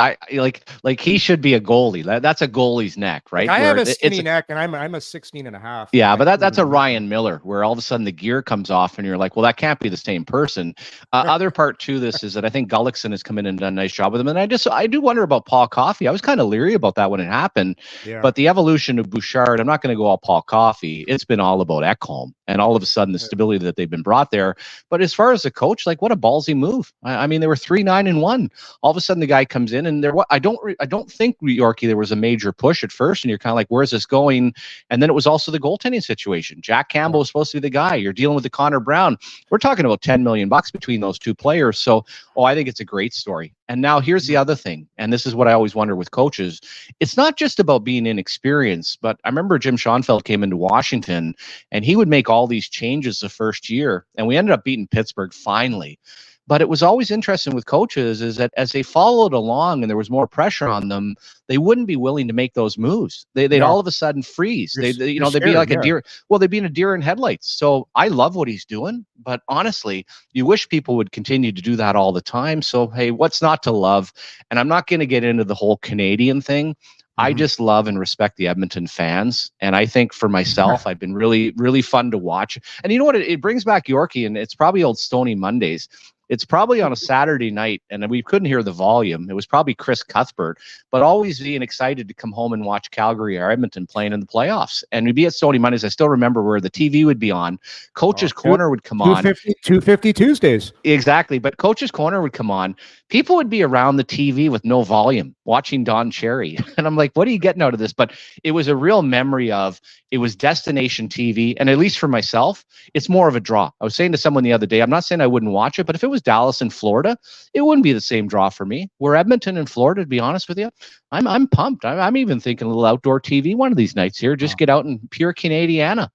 should be a goalie. That's a goalie's neck, right? Like, I have a skinny neck, and I'm a 16 and a half. Yeah, but that's a Ryan Miller, where all of a sudden the gear comes off, and you're like, well, that can't be the same person. Other part to this is that I think Gullickson has come in and done a nice job with him, and I do wonder about Paul Coffey. I was kind of leery about that when it happened, but the evolution of Bouchard, I'm not going to go all Paul Coffey. It's been all about Ekholm, and all of a sudden the stability that they've been brought there. But as far as the coach, like, what a ballsy move. I mean, they were 3-9-1. All of a sudden the guy comes in, and I don't think, Yorkie, there was a major push at first, and you're kind of like, where's this going? And then it was also the goaltending situation. Jack Campbell was supposed to be the guy. You're dealing with the Connor Brown. We're talking about $10 million between those two players. So, I think it's a great story. And now here's the other thing, and this is what I always wonder with coaches. It's not just about being inexperienced, but I remember Jim Schoenfeld came into Washington, and he would make all these changes the first year, and we ended up beating Pittsburgh finally. But it was always interesting with coaches is that as they followed along and there was more pressure on them, they wouldn't be willing to make those moves. They'd all of a sudden freeze. They'd be like a deer. Well, they'd be in a deer in headlights. So I love what he's doing, but honestly, you wish people would continue to do that all the time. So, hey, what's not to love? And I'm not going to get into the whole Canadian thing. I just love and respect the Edmonton fans. And I think for myself, I've been really, really fun to watch. And you know what? It brings back Yorkie, and it's probably old Stony Mondays. It's probably on a Saturday night, and we couldn't hear the volume. It was probably Chris Cuthbert, but always being excited to come home and watch Calgary or Edmonton playing in the playoffs. And we'd be at Sony Mondays. I still remember where the TV would be on. Coach's Corner would come on. 250 Tuesdays. Exactly. But Coach's Corner would come on. People would be around the TV with no volume watching Don Cherry. And I'm like, what are you getting out of this? But it was a real memory of, it was destination TV. And at least for myself, it's more of a draw. I was saying to someone the other day, I'm not saying I wouldn't watch it, but if it was Dallas and Florida, it wouldn't be the same draw for me. Where Edmonton and Florida, to be honest with you, I'm pumped. I'm even thinking a little outdoor TV one of these nights here. Just get out in pure Canadiana.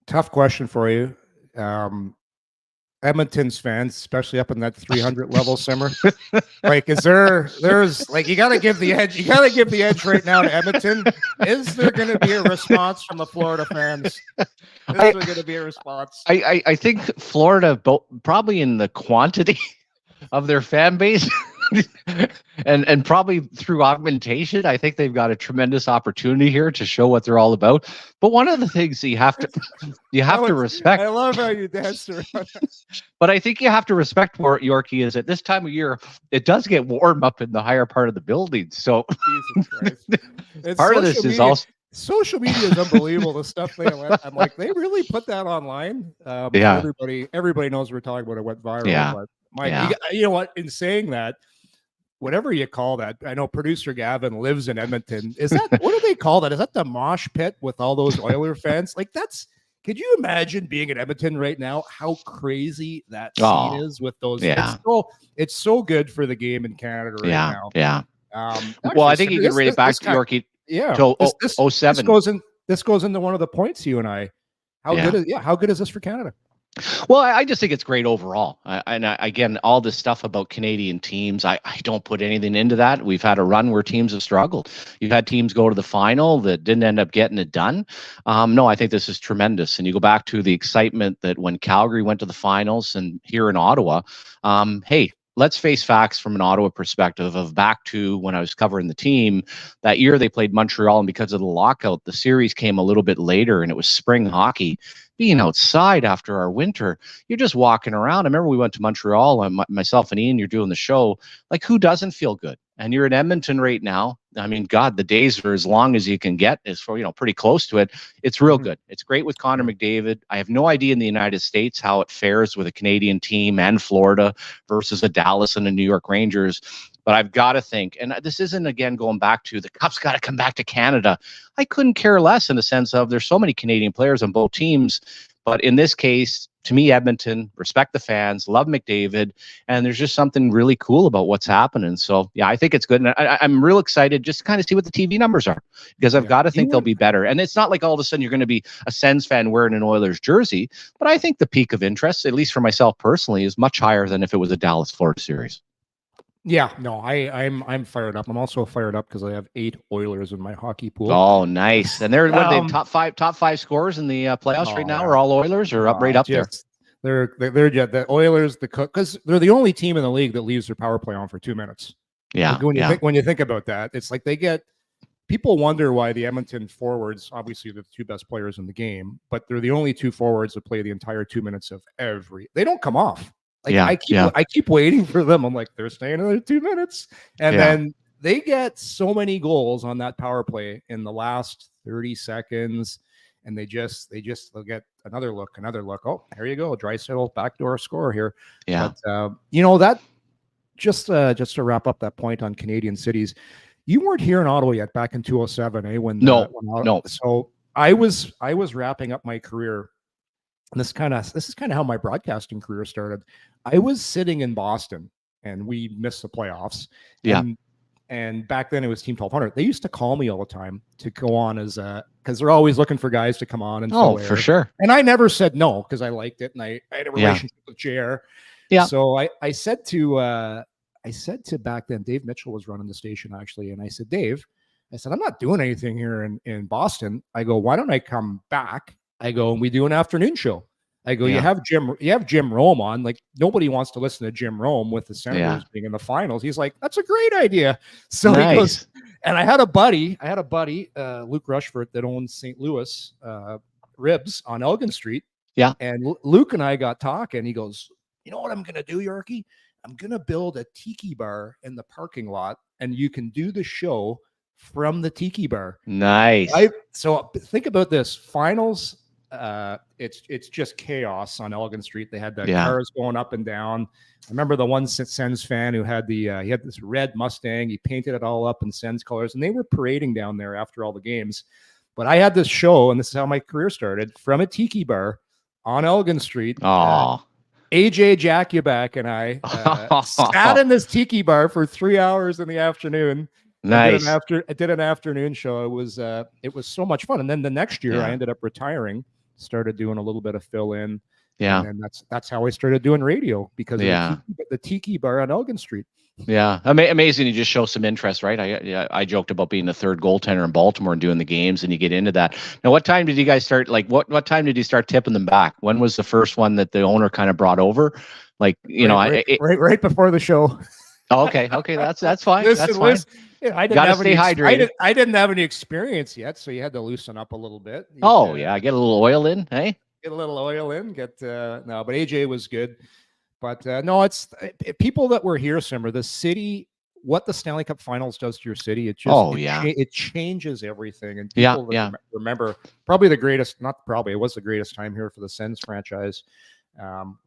Tough question for you. Edmonton's fans, especially up in that 300 level simmer. Like, there's like, you got to give the edge right now to Edmonton. Is there going to be a response from the Florida fans? Is there going to be a response? I think Florida, probably in the quantity of their fan base and probably through augmentation, I think they've got a tremendous opportunity here to show what they're all about. But one of the things you have to respect. I love how you danced around. But I think you have to respect where Yorkie is at this time of year. It does get warm up in the higher part of the building. So Jesus Christ. Part of this is also social media is unbelievable. The stuff they let. I'm like, they really put that online. Yeah. Everybody knows we're talking about it went viral. Yeah. But you know what? In saying that, whatever you call that, I know producer Gavin lives in Edmonton. Is that what do they call that? Is that the mosh pit with all those Oiler fans? Like, could you imagine being in Edmonton right now? How crazy that scene is with those. Yeah. It's so good for the game in Canada right now. Yeah. Actually, Well, I think you can rate it back to Yorkie. Yeah. To 07. This goes into one of the points, you and I. How good is this for Canada? Well, I just think it's great overall. Again, all this stuff about Canadian teams, I don't put anything into that. We've had a run where teams have struggled. You've had teams go to the final that didn't end up getting it done. No, I think this is tremendous. And you go back to the excitement that when Calgary went to the finals and here in Ottawa, hey, let's face facts from an Ottawa perspective of back to when I was covering the team. That year they played Montreal, and because of the lockout, the series came a little bit later, and it was spring hockey. Being outside after our winter, you're just walking around. I remember we went to Montreal, and myself and Ian, you're doing the show. Like, who doesn't feel good? And you're in Edmonton right now. I mean, God, the days are as long as you can get, as for, pretty close to it. It's real good. It's great with Connor McDavid. I have no idea in the United States how it fares with a Canadian team and Florida versus a Dallas and a New York Rangers. But I've got to think, and this isn't, again, going back to the Cup's got to come back to Canada. I couldn't care less in the sense of there's so many Canadian players on both teams. But in this case, to me, Edmonton, respect the fans, love McDavid, and there's just something really cool about what's happening. So, yeah, I think it's good. And I'm real excited just to kind of see what the TV numbers are, because I've got to think they'll be better. And it's not like all of a sudden you're going to be a Sens fan wearing an Oilers jersey, but I think the peak of interest, at least for myself personally, is much higher than if it was a Dallas-Florida series. Yeah, no, I'm fired up. I'm also fired up because I have 8 Oilers in my hockey pool. Oh, nice! And they're what, they top five scorers in the playoffs right now. Are all Oilers or up there? They're the Oilers, the Cook, because they're the only team in the league that leaves their power play on for 2 minutes. Yeah, like when you think about that, it's like people wonder why the Edmonton forwards, obviously they're the 2 best players in the game, but they're the only 2 forwards that play the entire 2 minutes of they don't come off. Like, I keep waiting for them. I'm like, they're staying another 2 minutes. And then they get so many goals on that power play in the last 30 seconds. And they'll get another look. Oh, here you go. Draisaitl backdoor score here. Yeah. But, that just to wrap up that point on Canadian cities, you weren't here in Ottawa yet back in 2007, eh? No. So I was wrapping up my career. And this is kind of how my broadcasting career started. I was sitting in Boston, and we missed the playoffs. Yeah. And back then it was Team 1200. They used to call me all the time to go on as because they're always looking for guys to come on and for sure. And I never said no because I liked it, and I had a relationship with JR. Yeah. So I said to back then, Dave Mitchell was running the station actually, and I said, Dave, I'm not doing anything here in Boston. I go, why don't I come back? I go, and we do an afternoon show. I go, you have Jim Rome on. Like, nobody wants to listen to Jim Rome with the Senators being in the finals. He's like, that's a great idea. So he goes, and I had a buddy, Luke Rushford, that owns St. Louis Ribs on Elgin Street. Yeah. And Luke and I got talking. He goes, you know what I'm going to do, Yorkie? I'm going to build a tiki bar in the parking lot, and you can do the show from the tiki bar. Nice. So think about this. Finals, it's just chaos on Elgin Street. They had the cars going up and down. I remember the one Sens fan who had he had this red Mustang. He painted it all up in Sens colors, and they were parading down there after all the games. But I had this show, and this is how my career started, from a tiki bar on Elgin Street. AJ Jakubak and I sat in this tiki bar for 3 hours in the afternoon. Nice. I did an afternoon show. It was so much fun. And then the next year I ended up retiring, started doing a little bit of fill in. Yeah. And that's how I started doing radio, because of the tiki bar on Elgin Street. Yeah, amazing. You just show some interest, right? I joked about being the third goaltender in Baltimore and doing the games, and you get into that. Now, what time did you guys start? Like, what time did you start tipping them back? When was the first one that the owner kind of brought over? Like, right before the show. Okay, that's fine. That's fine. I didn't have any experience yet, so you had to loosen up a little bit. Get a little oil in, hey? Get a little oil in. But AJ was good. But no, it's people that were here, Simmer, the city, what the Stanley Cup Finals does to your city. It just, it changes everything. And people remember probably it was the greatest time here for the Sens franchise.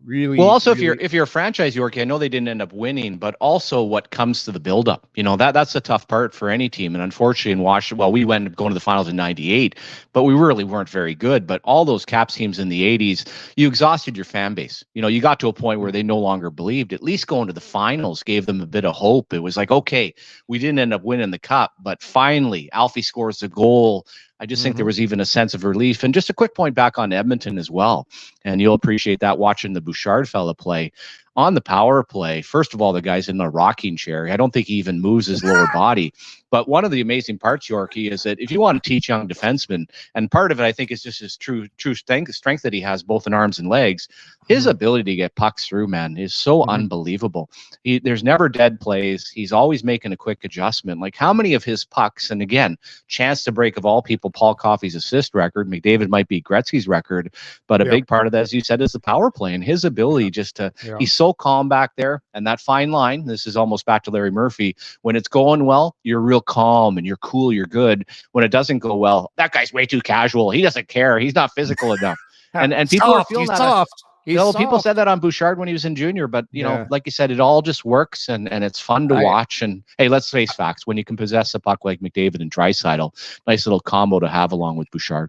Really. Well, also, if you're a franchise, Yorkie, I know they didn't end up winning, but also what comes to the buildup, that's the tough part for any team. And unfortunately, in Washington, well, we went going to the finals in '98, but we really weren't very good. But all those Caps teams in the '80s, you exhausted your fan base. You got to a point where they no longer believed. At least going to the finals gave them a bit of hope. It was like, okay, we didn't end up winning the cup, but finally, Alfie scores the goal. I just think there was even a sense of relief. And just a quick point back on Edmonton as well. And you'll appreciate that watching the Bouchard fella play. On the power play, first of all, the guy's in a rocking chair. I don't think he even moves his lower body. But one of the amazing parts, Yorkie, is that if you want to teach young defensemen, and part of it, I think, is just his true strength that he has both in arms and legs, his ability to get pucks through, man, is so unbelievable. There's never dead plays. He's always making a quick adjustment. Like, how many of his pucks, and again, chance to break, of all people, Paul Coffey's assist record, McDavid might beat Gretzky's record, but a big part of that, as you said, is the power play and his ability just to, he's so calm back there, and that fine line, this is almost back to Larry Murphy, when it's going well, you're real calm and you're cool, you're good. When it doesn't go well, that guy's way too casual. He doesn't care. He's not physical enough. And people are feeling that. Soft. People said that on Bouchard when he was in junior, but like you said, it all just works and it's fun to watch. And hey, let's face facts. When you can possess a puck like McDavid and Draisaitl, nice little combo to have along with Bouchard.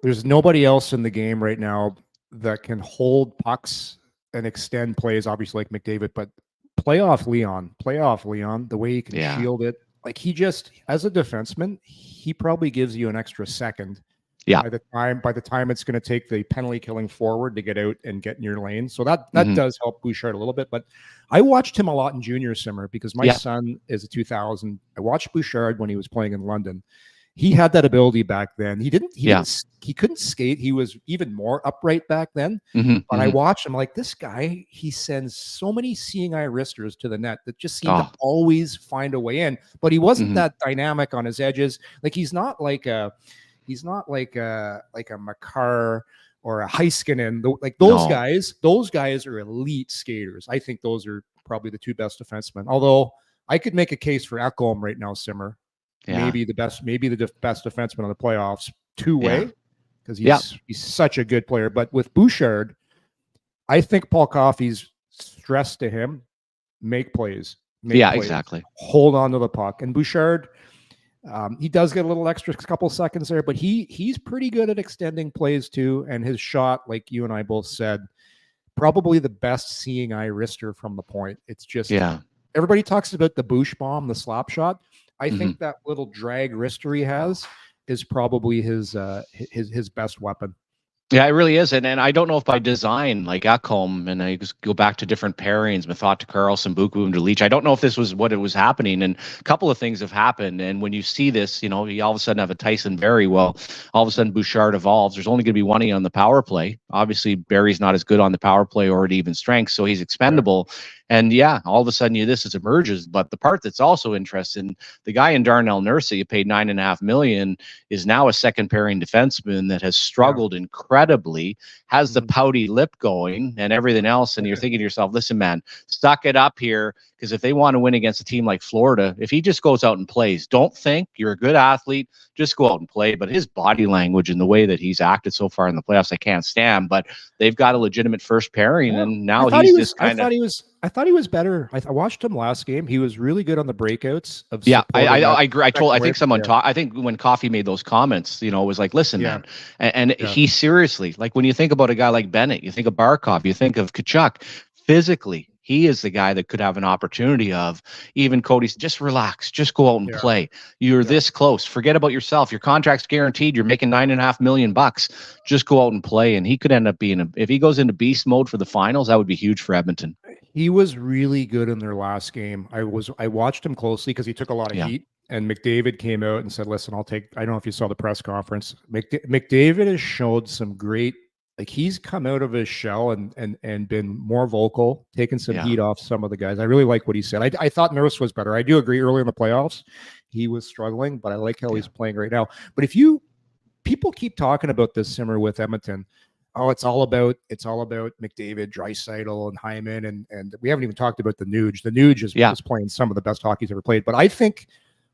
There's nobody else in the game right now that can hold pucks and extend plays, obviously, like McDavid, but playoff Leon, the way he can shield it. Like, he just, as a defenseman, he probably gives you an extra second. Yeah. By the time it's going to take the penalty killing forward to get out and get in your lane. So that does help Bouchard a little bit. But I watched him a lot in junior Simmer because my son is a 2000. I watched Bouchard when he was playing in London. He had that ability back then. He couldn't skate. He was even more upright back then. But I watched him, like, this guy, he sends so many seeing eye wristers to the net that just seem to always find a way in. But he wasn't that dynamic on his edges. Like, he's not like a Makar or a Heiskanen. Like, those guys are elite skaters. I think those are probably the two best defensemen. Although I could make a case for Ekholm right now, Simmer. Maybe the best defenseman in the playoffs, two-way, because he's such a good player. But with Bouchard, I think Paul Coffey's stress to him: make plays. Exactly. Hold on to the puck. And Bouchard, he does get a little extra couple seconds there, but he's pretty good at extending plays too. And his shot, like you and I both said, probably the best seeing eye wrister from the point. It's just everybody talks about the Bouch bomb, the slap shot. I think that little drag wrister he has is probably his best weapon. Yeah, it really is. And I don't know if by design, like Ekholm, and I just go back to different pairings, Methot to Carlson, Buku to Leach. I don't know if this was what it was happening. And a couple of things have happened. And when you see this, you all of a sudden have a Tyson Barrie. Well, all of a sudden Bouchard evolves. There's only going to be one on the power play. Obviously, Barry's not as good on the power play or at even strength, so he's expendable. And yeah, all of a sudden this emerges. But the part that's also interesting, the guy in Darnell Nurse that you paid $9.5 million is now a second pairing defenseman that has struggled incredibly, has the pouty lip going and everything else. And you're thinking to yourself, listen, man, suck it up here. Because if they want to win against a team like Florida, if he just goes out and plays, don't think you're a good athlete, just go out and play. But his body language and the way that he's acted so far in the playoffs, I can't stand. But they've got a legitimate first pairing, and now he's just kind of. I thought he was better. I watched him last game. He was really good on the breakouts. I agree. I think someone talked. I think when Coffey made those comments, it was like, listen, man, and he seriously, like when you think about a guy like Bennett, you think of Barkov, you think of Kachuk, physically. He is the guy that could have an opportunity of even Cody's just relax, just go out and play. You're this close. Forget about yourself. Your contract's guaranteed. You're making $9.5 million. Just go out and play. And he could end up being if he goes into beast mode for the finals, that would be huge for Edmonton. He was really good in their last game. I watched him closely because he took a lot of heat. And McDavid came out and said, listen, I don't know if you saw the press conference. McDavid has showed some great. Like he's come out of his shell and been more vocal, taking some heat off some of the guys. I really like what he said. I thought Nurse was better. I do agree early in the playoffs, he was struggling, but I like how he's playing right now. But people keep talking about this simmer with Edmonton. Oh, it's all about McDavid, Draisaitl, and Hyman, and we haven't even talked about the Nuge. The Nuge is playing some of the best hockey he's ever played. But I think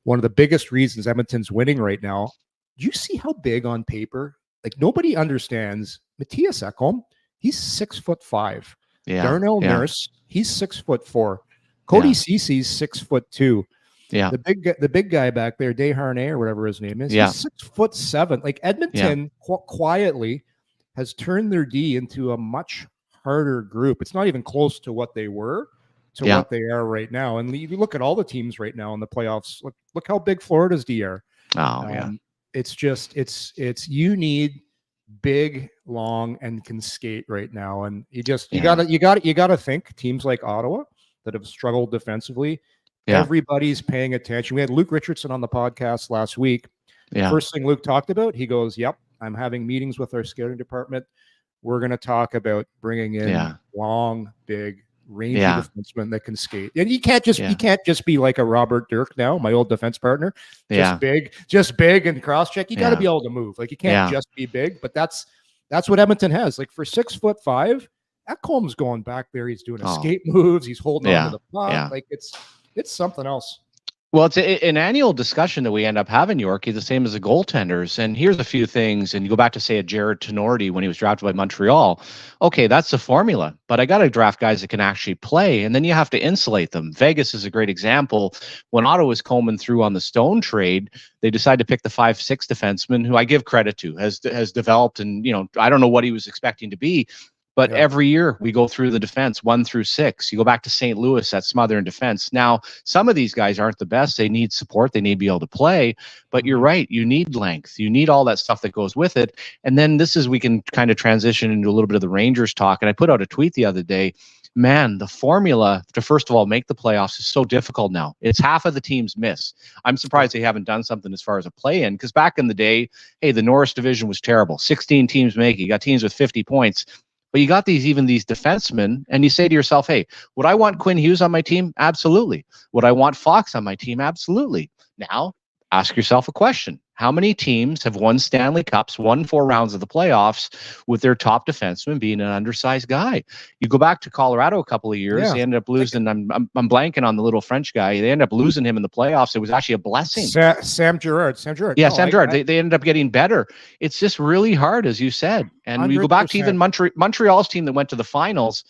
one of the biggest reasons Edmonton's winning right now, do you see how big on paper? Like nobody understands Matthias Ekholm. He's 6'5". Darnell Nurse, he's 6'4". Cody Cece's 6'2". Yeah. The big guy back there, Desharnais or whatever his name is, he's 6'7". Like Edmonton quietly has turned their D into a much harder group. It's not even close to what they were to what they are right now. And you look at all the teams right now in the playoffs. Look how big Florida's D are. It's just you need big, long, and can skate right now. And you gotta think teams like Ottawa that have struggled defensively. Everybody's paying attention. We had Luke Richardson on the podcast last week. First thing Luke talked about, he goes, "Yep, I'm having meetings with our scouting department. We're going to talk about bringing in long, big, rangy defenseman that can skate." And you can't just be like a Robert Dirk now, my old defense partner. Just big and cross check. You got to be able to move. Like you can't just be big. But that's what Edmonton has. Like for 6'5", Ekholm's going back there. He's doing escape moves. He's holding on to the puck. Like it's something else. Well, it's an annual discussion that we end up having, Yorkie, the same as the goaltenders. And here's a few things. And you go back to, say, a Jared Tenorti when he was drafted by Montreal. Okay, that's the formula. But I got to draft guys that can actually play. And then you have to insulate them. Vegas is a great example. When Ottawa was combing through on the Stone trade, they decided to pick the 5'6" defenseman, who I give credit to, has developed. And, I don't know what he was expecting to be. But every year we go through the defense 1 through 6. You go back to St. Louis, that smother in defense. Now, some of these guys aren't the best. They need support. They need to be able to play. But you're right. You need length. You need all that stuff that goes with it. And then we can kind of transition into a little bit of the Rangers talk. And I put out a tweet the other day. Man, the formula to, first of all, make the playoffs is so difficult now. It's half of the teams miss. I'm surprised they haven't done something as far as a play-in, because back in the day, hey, the Norris division was terrible. 16 teams make it. You got teams with 50 points. But you got these defensemen, and you say to yourself, hey, would I want Quinn Hughes on my team? Absolutely. Would I want Fox on my team? Absolutely. Now, ask yourself a question. How many teams have won Stanley Cups, won 4 rounds of the playoffs with their top defenseman being an undersized guy? You go back to Colorado a couple of years, they ended up losing. I'm blanking on the little French guy. They ended up losing him in the playoffs. It was actually a blessing. Sam Girard. Yeah, Sam Girard. They ended up getting better. It's just really hard, as you said. And we go back to even Montreal's team that went to the finals.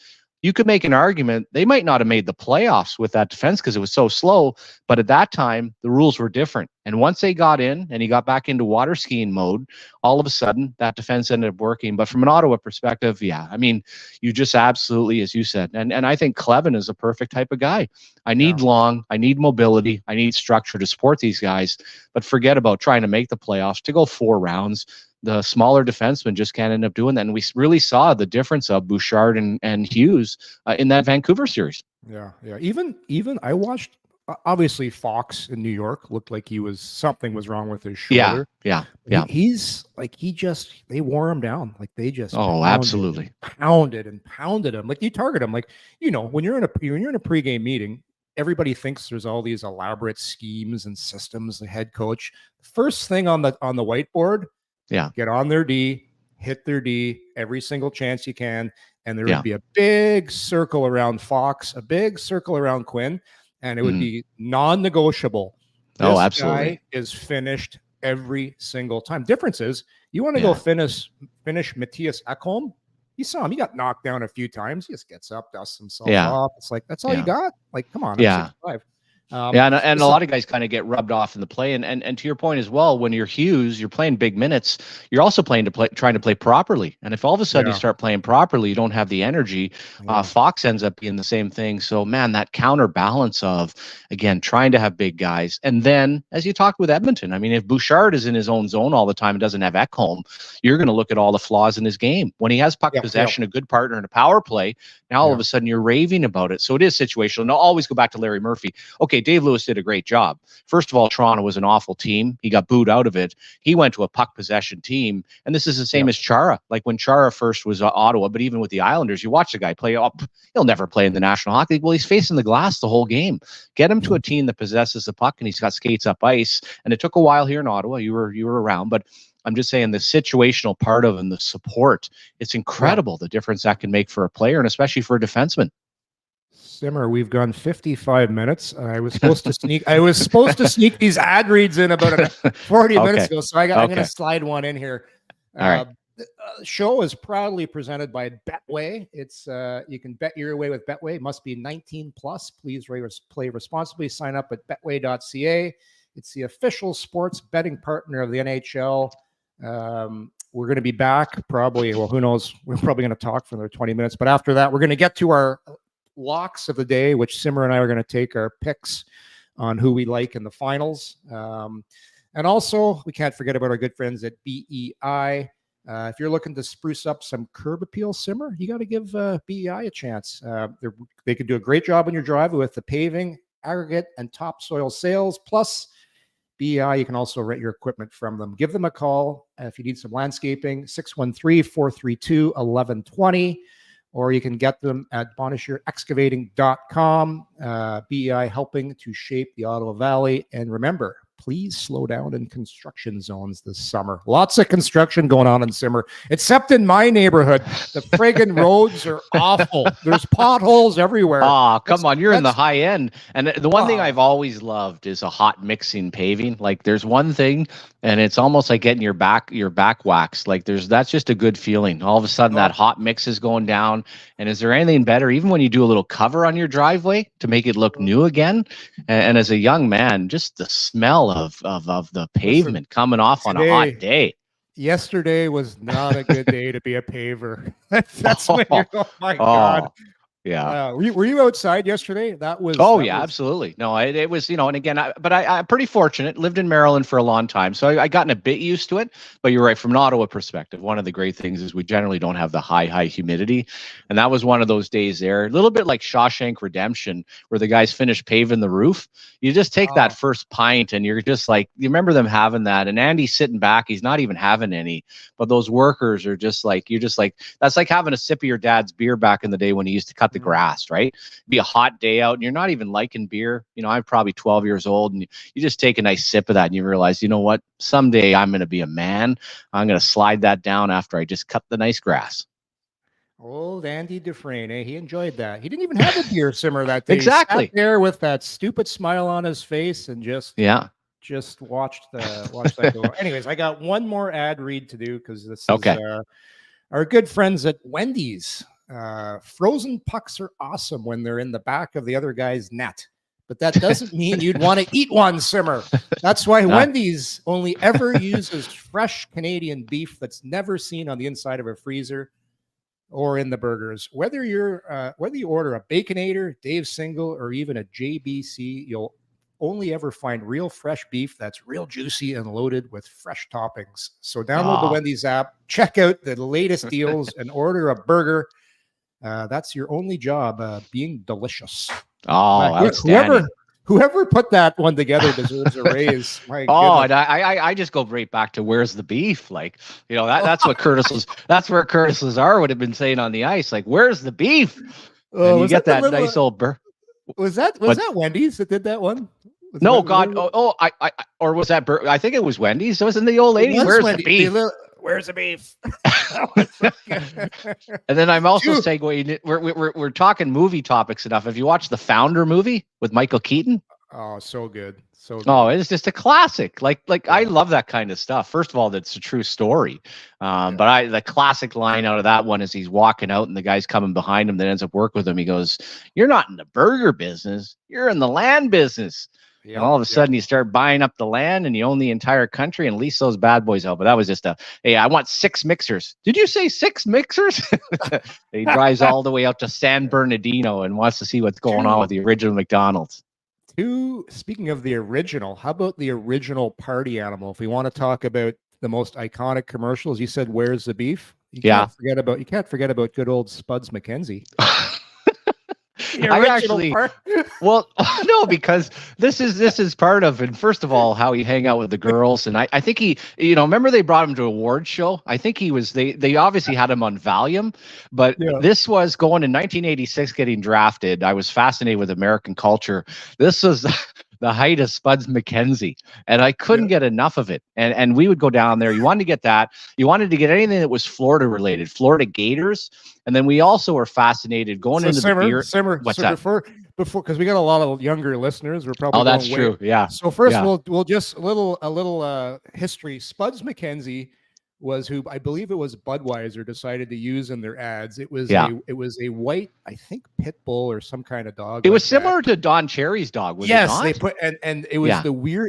You could make an argument they might not have made the playoffs with that defense because it was so slow. But at that time, the rules were different. And once they got in and he got back into water skiing mode, all of a sudden that defense ended up working. But from an Ottawa perspective, you just absolutely, as you said, and I think Clevin is a perfect type of guy. I need long, I need mobility, I need structure to support these guys. But forget about trying to make the playoffs to go 4 rounds. The smaller defensemen just can't end up doing that. And we really saw the difference of Bouchard and Hughes in that Vancouver series. Yeah. Even I watched obviously Fox in New York looked like something was wrong with his shoulder. Yeah. He's like, they wore him down. Like they just absolutely pounded him. Like you target him. Like, when you're in a pregame meeting, everybody thinks there's all these elaborate schemes and systems. The head coach, first thing on the whiteboard, get on their D, hit their D every single chance you can. And there would be a big circle around Fox, a big circle around Quinn, and it would be non-negotiable. This guy is finished every single time. Difference is, you want to go finish Matthias Ekholm. You saw him. He got knocked down a few times. He just gets up, dusts himself off. It's like, that's all you got? Like, come on. I'm 65. And a lot of guys kind of get rubbed off in the play. And to your point as well, when you're Hughes, you're playing big minutes. You're also trying to play properly. And if all of a sudden you start playing properly, you don't have the energy. Fox ends up being the same thing. So, man, that counterbalance of, again, trying to have big guys. And then, as you talked with Edmonton, I mean, if Bouchard is in his own zone all the time and doesn't have Ekholm, you're going to look at all the flaws in his game. When he has puck possession, a good partner, and a power play, now all of a sudden you're raving about it. So it is situational. And I'll always go back to Larry Murphy. Okay, Dave Lewis did a great job. First of all, Toronto was an awful team. He got booed out of it. He went to a puck possession team. And this is the same as Chara. Like when Chara first was Ottawa, but even with the Islanders, you watch the guy play up. He'll never play in the National Hockey League. Well, he's facing the glass the whole game. Get him to a team that possesses the puck and he's got skates up ice. And it took a while here in Ottawa. You were around, but I'm just saying the situational part of and the support, it's incredible the difference that can make for a player and especially for a defenseman. Simmer, we've gone 55 minutes. I was supposed to sneak these ad reads in about 40 minutes ago, so I'm going to slide one in here. All right. The show is proudly presented by Betway. It's you can bet your way with Betway. Must be 19 plus. Please play responsibly. Sign up at betway.ca. It's the official sports betting partner of the NHL. We're going to be back probably. Well, who knows? We're probably going to talk for another 20 minutes, but after that, we're going to get to our locks of the day, which Simmer and I are going to take our picks on who we like in the finals. And also, we can't forget about our good friends at BEI. If you're looking to spruce up some curb appeal, Simmer, you got to give BEI a chance. They can do a great job on your driveway with the paving, aggregate, and topsoil sales. Plus, BEI, you can also rent your equipment from them. Give them a call if you need some landscaping, 613-432-1120. Or you can get them at bonishirexcavating.com. BEI helping to shape the Ottawa Valley. And remember, please slow down in construction zones this summer. Lots of construction going on in Simmer, except in my neighborhood. The friggin' roads are awful. There's potholes everywhere. Oh, come on. You're in the high end. And the one thing I've always loved is a hot mixing paving. Like there's one thing, and it's almost like getting your back waxed. Like that's just a good feeling. All of a sudden that hot mix is going down. And is there anything better, even when you do a little cover on your driveway to make it look new again? And as a young man, just the smell of the pavement coming off on a hot day. Yesterday was not a good day to be a paver. That's when you're, oh my God. Yeah. Were you outside yesterday? That was. Absolutely. No, it was, and again, I'm pretty fortunate. Lived in Maryland for a long time, so I gotten a bit used to it. But you're right. From an Ottawa perspective, one of the great things is we generally don't have the high humidity, and that was one of those days there. A little bit like Shawshank Redemption, where the guys finished paving the roof. You just take that first pint, and you're just like, you remember them having that, and Andy's sitting back. He's not even having any, but those workers are just like, that's like having a sip of your dad's beer back in the day when he used to cut the grass, right? Be a hot day out and you're not even liking beer. I'm probably 12 years old and you just take a nice sip of that and you realize, you know what? Someday I'm going to be a man. I'm going to slide that down after I just cut the nice grass. Old Andy Dufresne, he enjoyed that. He didn't even have a beer, Simmer, that day. Exactly. He sat there with that stupid smile on his face and just watched that go. Anyways, I got one more ad read to do because this is our good friends at Wendy's. Frozen pucks are awesome when they're in the back of the other guy's net, but that doesn't mean you'd want to eat one, Simmer. That's why Wendy's only ever uses fresh Canadian beef that's never seen on the inside of a freezer or in the burgers. Whether you order a Baconator, Dave Single, or even a JBC, you'll only ever find real fresh beef that's real juicy and loaded with fresh toppings. So download the Wendy's app, check out the latest deals, and order a burger. That's your only job, being delicious. Outstanding. Whoever put that one together deserves a raise. My Oh, goodness. and I just go right back to where's the beef? Like, that's what that's where Curtis Lazar would have been saying on the ice. Like, where's the beef? And you Was get that that nice old was that Wendy's that did that one? No, God. Or was that I think it was Wendy's. It wasn't the old lady. Where's the beef? Where's the beef? And then I'm also segueing. We're talking movie topics enough. Have you watched the Founder movie with Michael Keaton? Oh, so good. So good. Oh, it's just a classic. Like I love that kind of stuff. First of all, that's a true story. But the classic line out of that one is he's walking out and the guy's coming behind him that ends up working with him. He goes, "You're not in the burger business. You're in the land business." And all of a sudden you start buying up the land and you own the entire country and lease those bad boys out. But that was just hey, I want 6 mixers. Did you say 6 mixers? He drives all the way out to San Bernardino and wants to see what's going on with the original McDonald's. Speaking of the original, how about the original party animal? If we want to talk about the most iconic commercials, you said, "Where's the beef?" You can't forget about good old Spuds McKenzie. Well, no, because this is part of, and first of all, how he hang out with the girls. And I think he, remember they brought him to an award show. I think they obviously had him on Valium, but this was going in 1986, getting drafted. I was fascinated with American culture. This was the height of Spuds McKenzie, and I couldn't get enough of it. And we would go down there. You wanted to get that. You wanted to get anything that was Florida related, Florida Gators. And then we also were fascinated going into the beer. What's that? Before, because we got a lot of younger listeners. We're probably that's true. Yeah. So first, we'll just a little history. Spuds McKenzie was who I believe it was Budweiser decided to use in their ads. It was a white, I think, pit bull or some kind of dog. It was similar to Don Cherry's dog. Was it not? They put and it was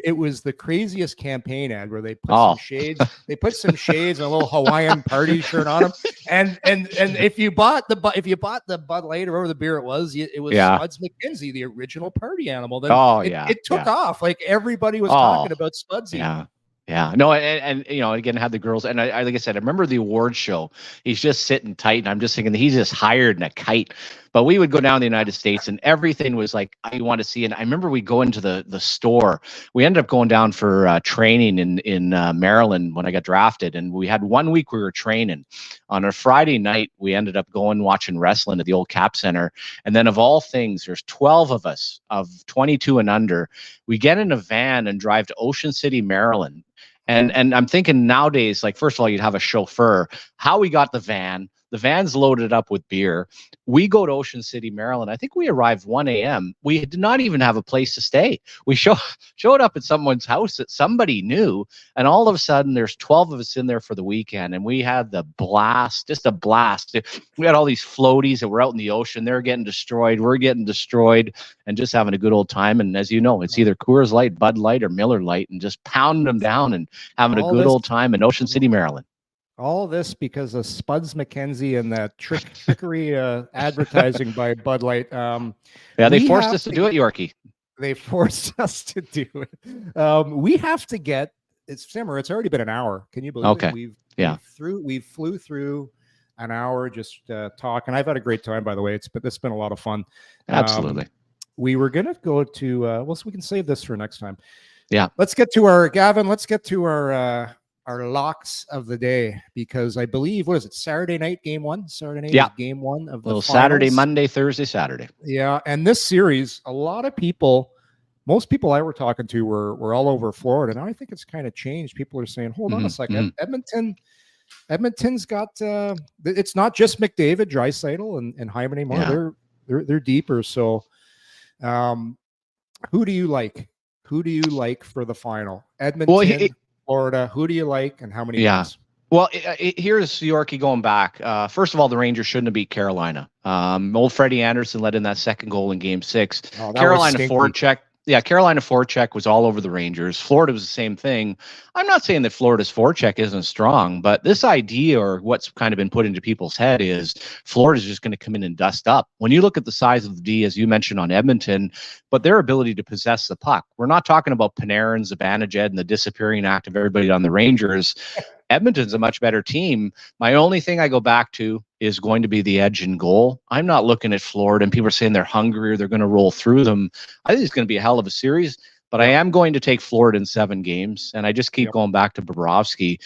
it was the craziest campaign ad where they put some shades. They put some shades and a little Hawaiian party shirt on them. And if you bought the Bud Light or whatever the beer it was Spuds McKenzie, the original party animal. Then it took off. Like everybody was talking about Spudsy. Yeah. Yeah, no, and again, had the girls, and I like I said, I remember the award show. He's just sitting tight, and I'm just thinking that he's just hired in a kite. But we would go down to the United States, and everything was like you want to see. And I remember we go into the store. We ended up going down for training in Maryland when I got drafted, and we had 1 week we were training. On a Friday night, we ended up going watching wrestling at the old Cap Center, and then of all things, there's 12 of us of 22 and under. We get in a van and drive to Ocean City, Maryland. And I'm thinking nowadays, like, first of all, you'd have a chauffeur. How we got the van's loaded up with beer. We go to Ocean City, Maryland. I think we arrived 1 a.m. We did not even have a place to stay. We showed up at someone's house that somebody knew. And all of a sudden, there's 12 of us in there for the weekend. And we had the blast, just a blast. We had all these floaties that were out in the ocean. They're getting destroyed. We're getting destroyed and just having a good old time. And as you know, it's either Coors Light, Bud Light, or Miller Light, and just pounding them down and having a good old time in Ocean City, Maryland. All this because of Spuds McKenzie and that trickery advertising by Bud Light. They forced us to do it, Yorkie. They forced us to do it. We have to get Simmer. It's already been an hour. Can you believe it? We flew through an hour just talking. I've had a great time, by the way. It's been a lot of fun. Absolutely. We were gonna go to so we can save this for next time. Yeah. Let's get to our locks of the day, because I believe, what is it, Saturday night game one? Saturday night is game one of the little finals. Saturday, Monday, Thursday, Saturday. Yeah, and this series, most people I were talking to were all over Florida. Now I think it's kind of changed. People are saying, hold on a second, Edmonton's got it's not just McDavid, Draisaitl, and Hyman anymore. They're deeper. So, who do you like? Who do you like for the final? Edmonton. Florida, who do you like and how many games? Well, here's Yorkie going back. First of all, the Rangers shouldn't have beat Carolina. Old Freddie Anderson let in that second goal in Game 6. Carolina forecheck. Yeah, Carolina forecheck was all over the Rangers. Florida was the same thing. I'm not saying that Florida's forecheck isn't strong, but this idea, or what's kind of been put into people's head, is Florida's just going to come in and dust up. When you look at the size of the D, as you mentioned on Edmonton, but their ability to possess the puck, we're not talking about Panarin, Zibanejad, and the disappearing act of everybody on the Rangers. Edmonton's a much better team. My only thing I go back to is going to be the edge in goal. I'm not looking at Florida and people are saying they're hungry or they're going to roll through them. I think it's going to be a hell of a series. But I am going to take Florida in 7 games, and I just keep going back to Bobrovsky.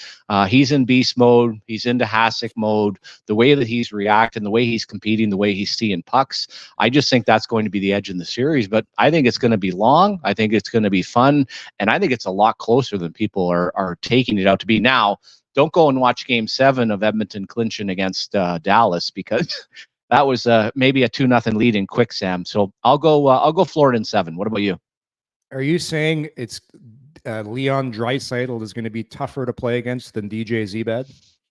He's in beast mode. He's into Hasek mode. The way that he's reacting, the way he's competing, the way he's seeing pucks, I just think that's going to be the edge in the series. But I think it's going to be long. I think it's going to be fun, and I think it's a lot closer than people are taking it out to be. Now, don't go and watch Game 7 of Edmonton clinching against Dallas, because that was maybe a 2-0 lead in quick, Sam. So I'll go Florida in 7. What about you? Are you saying it's Leon Draisaitl is going to be tougher to play against than DJ Zebad?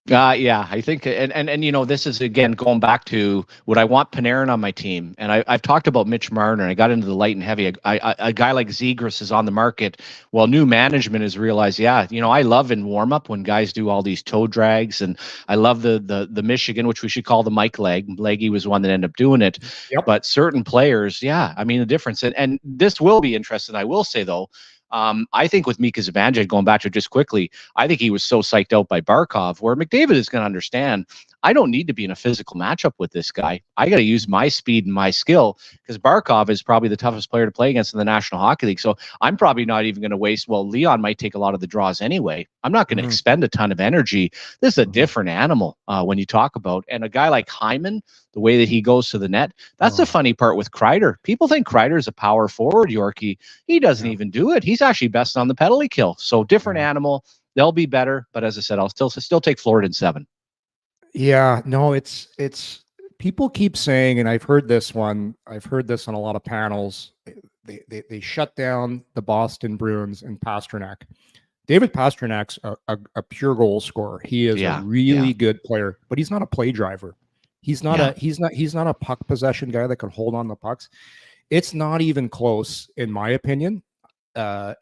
Yeah, I think, and you know, this is again going back to would I want Panarin on my team, and I've talked about Mitch Marner, and I got into the light and heavy. A guy like Zegras is on the market. Well, new management has realized, you know, I love in warm up when guys do all these toe drags, and I love the Michigan, which we should call the Mike leg. Leggy was one that ended up doing it, but certain players, I mean the difference, and this will be interesting. I will say though. I think with Mika Zibanejad, going back to it just quickly, I think he was so psyched out by Barkov, where McDavid is going to understand, I don't need to be in a physical matchup with this guy. I got to use my speed and my skill, because Barkov is probably the toughest player to play against in the National Hockey League. So I'm probably not even going to waste, Leon might take a lot of the draws anyway. I'm not going to expend a ton of energy. This is a different animal when you talk about, and a guy like Hyman, the way that he goes to the net, that's the funny part with Kreider. People think Kreider is a power forward, Yorkie. He doesn't even do it. He's actually best on the penalty kill. So different animal. They'll be better. But as I said, I'll still take Florida in 7. Yeah, no, it's people keep saying, and I've heard this on a lot of panels. They shut down the Boston Bruins and Pasternak. David Pasternak's a pure goal scorer. He is a really good player, but he's not a play driver. He's not a puck possession guy that can hold on the pucks. It's not even close, in my opinion.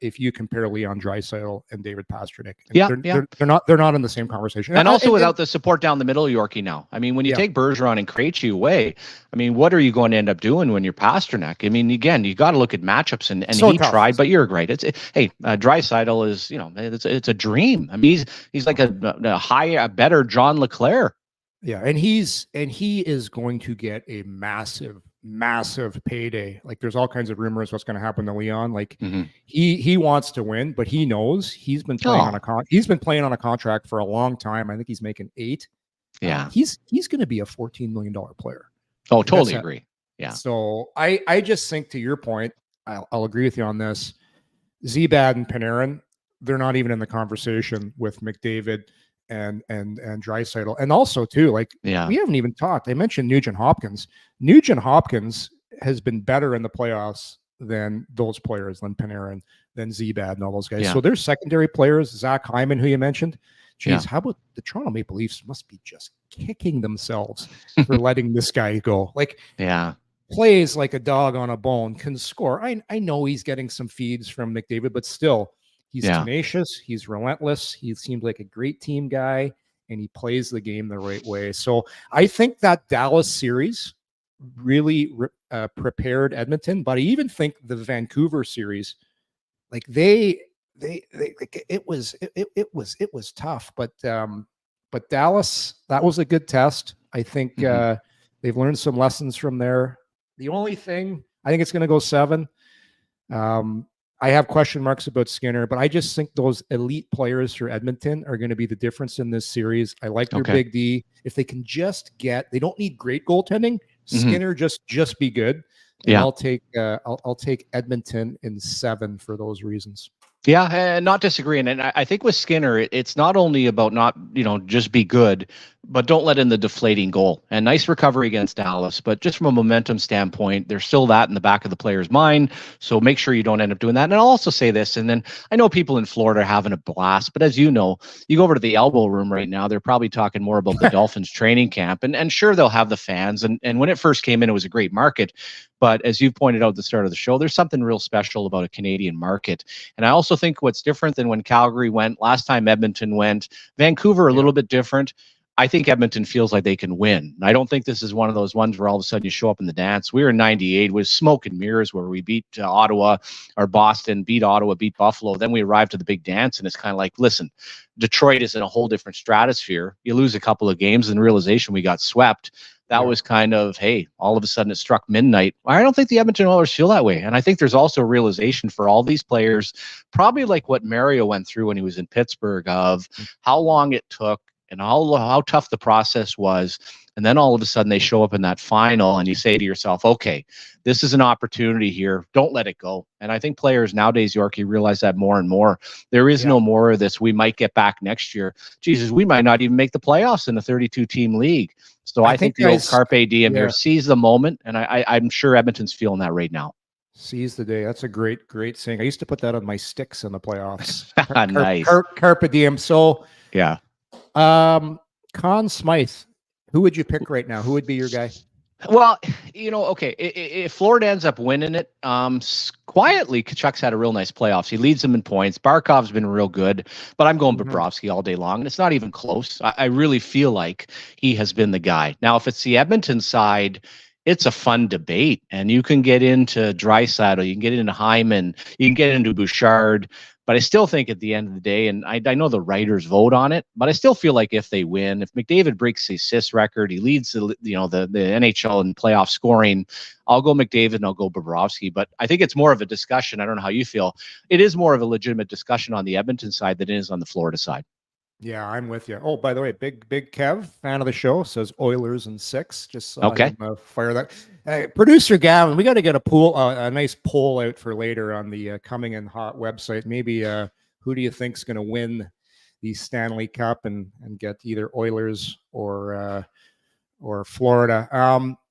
If you compare Leon Draisaitl and David Pastrnak, they're not in the same conversation. And also without the support down the middle, Yorkie. Now, I mean, when you take Bergeron and Krejci away, I mean, what are you going to end up doing when you're Pastrnak? I mean, again, you got to look at matchups, and so he tried, but you're right. Draisaitl is, you know, it's a dream. I mean, he's like a better John LeClair. Yeah, and he is going to get a massive payday. Like, there's all kinds of rumors what's going to happen to Leon. Like, he wants to win, but he knows he's been playing on a contract for a long time. I think he's making $8. Yeah, he's going to be a $14 million player. Oh, totally agree. Yeah. So I just think, to your point, I'll agree with you on this. Zebad and Panarin, they're not even in the conversation with McDavid and Draisaitl. And also too, we haven't even talked. I mentioned Nugent Hopkins. Nugent Hopkins has been better in the playoffs than those players, than Panarin, than Zebad and all those guys. So there's secondary players. Zach Hyman, who you mentioned. Geez, how about the Toronto Maple Leafs must be just kicking themselves for letting this guy go. Plays like a dog on a bone, can score. I know he's getting some feeds from McDavid, but still, he's tenacious. He's relentless. He seems like a great team guy, and he plays the game the right way. So I think that Dallas series really prepared Edmonton, but I even think the Vancouver series, it was tough. But Dallas, that was a good test. I think they've learned some lessons from there. The only thing, I think it's going to go 7. I have question marks about Skinner, but I just think those elite players for Edmonton are going to be the difference in this series. I like their big D. If they can just they don't need great goaltending. Skinner just be good. And I'll take Edmonton in 7 for those reasons. Yeah, and not disagreeing. And I think with Skinner, it's not only about not, just be good, but don't let in the deflating goal. And nice recovery against Dallas. But just from a momentum standpoint, there's still that in the back of the player's mind. So make sure you don't end up doing that. And I'll also say this, and then I know people in Florida are having a blast, but as you know, you go over to the elbow room right now, they're probably talking more about the Dolphins training camp. And sure, they'll have the fans. And when it first came in, it was a great market. But as you pointed out at the start of the show, there's something real special about a Canadian market. And I also think what's different than when Calgary went, last time Edmonton went, Vancouver a little bit different. I think Edmonton feels like they can win. I don't think this is one of those ones where all of a sudden you show up in the dance. We were in 98 with smoke and mirrors where we beat Ottawa or Boston, beat Ottawa, beat Buffalo. Then we arrived to the big dance, and it's kind of like, listen, Detroit is in a whole different stratosphere. You lose a couple of games and the realization we got swept. That was kind of, hey, all of a sudden it struck midnight. I don't think the Edmonton Oilers feel that way. And I think there's also a realization for all these players, probably like what Mario went through when he was in Pittsburgh, of how long it took and how tough the process was. And then all of a sudden they show up in that final and you say to yourself, okay, this is an opportunity here. Don't let it go. And I think players nowadays, Yorkie, realize that more and more. There is no more of this. We might get back next year. Jesus, we might not even make the playoffs in a 32-team league. So I think the old Carpe Diem here, seize the moment. And I'm sure Edmonton's feeling that right now. Seize the day. That's a great saying. I used to put that on my sticks in the playoffs. Nice. Carpe Diem. So yeah. Conn Smythe, who would you pick right now? Who would be your guy? Well, okay, if Florida ends up winning it, quietly, Kachuk's had a real nice playoffs. He leads them in points. Barkov's been real good, but I'm going Bobrovsky all day long, and it's not even close. I really feel like he has been the guy. Now, if it's the Edmonton side, it's a fun debate, and you can get into Draisaitl, you can get into Hyman, you can get into Bouchard. But I still think at the end of the day, and I know the writers vote on it, but I still feel like if they win, if McDavid breaks the assist record, he leads the NHL in playoff scoring, I'll go McDavid and I'll go Bobrovsky. But I think it's more of a discussion. I don't know how you feel. It is more of a legitimate discussion on the Edmonton side than it is on the Florida side. Yeah, I'm with you. Oh, by the way, big Kev, fan of the show, says Oilers in 6. Just saw him, fire that. Producer Gavin, we got to get a nice poll out for later on the Coming in Hot website. Maybe who do you think's going to win the Stanley Cup and get either Oilers or Florida?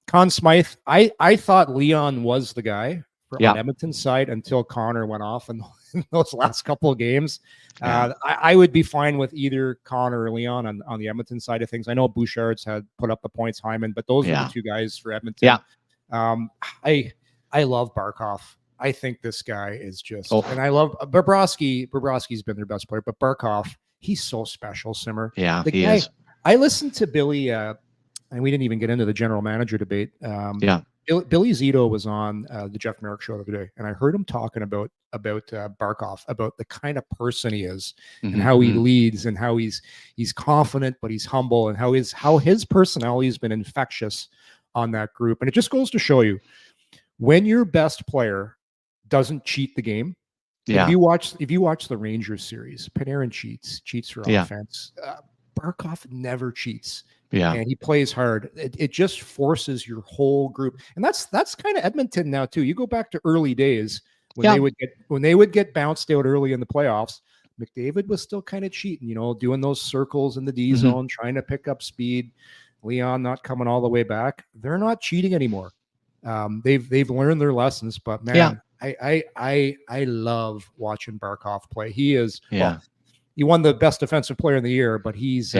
Conn Smythe, I thought Leon was the guy on Edmonton's side until Connor went off in those last couple of games. I would be fine with either Connor or Leon on the Edmonton side of things. I know Bouchard's had put up the points, Hyman, but those are the two guys for Edmonton. I love Barkov. I think this guy is just, and I love Bobrovsky. Bobrovsky's been their best player, but Barkov, he's so special, Simmer. Yeah, he is. I listened to Billy, and we didn't even get into the general manager debate. Billy Zito was on the Jeff Merrick show the other day, and I heard him talking about Barkov, about the kind of person he is, and how he leads, and how he's confident, but he's humble, and how his personality has been infectious on that group. And it just goes to show you, when your best player doesn't cheat the game. If you watch the Rangers series, Panarin cheats for offense. Barkov never cheats. And he plays hard. It just forces your whole group. And that's kind of Edmonton now too. You go back to early days when they would get bounced out early in the playoffs. McDavid was still kind of cheating, doing those circles in the D zone, trying to pick up speed. Leon not coming all the way back. They're not cheating anymore. They've learned their lessons, but man, I love watching Barkov play. He is he won the best defensive player in the year, but he's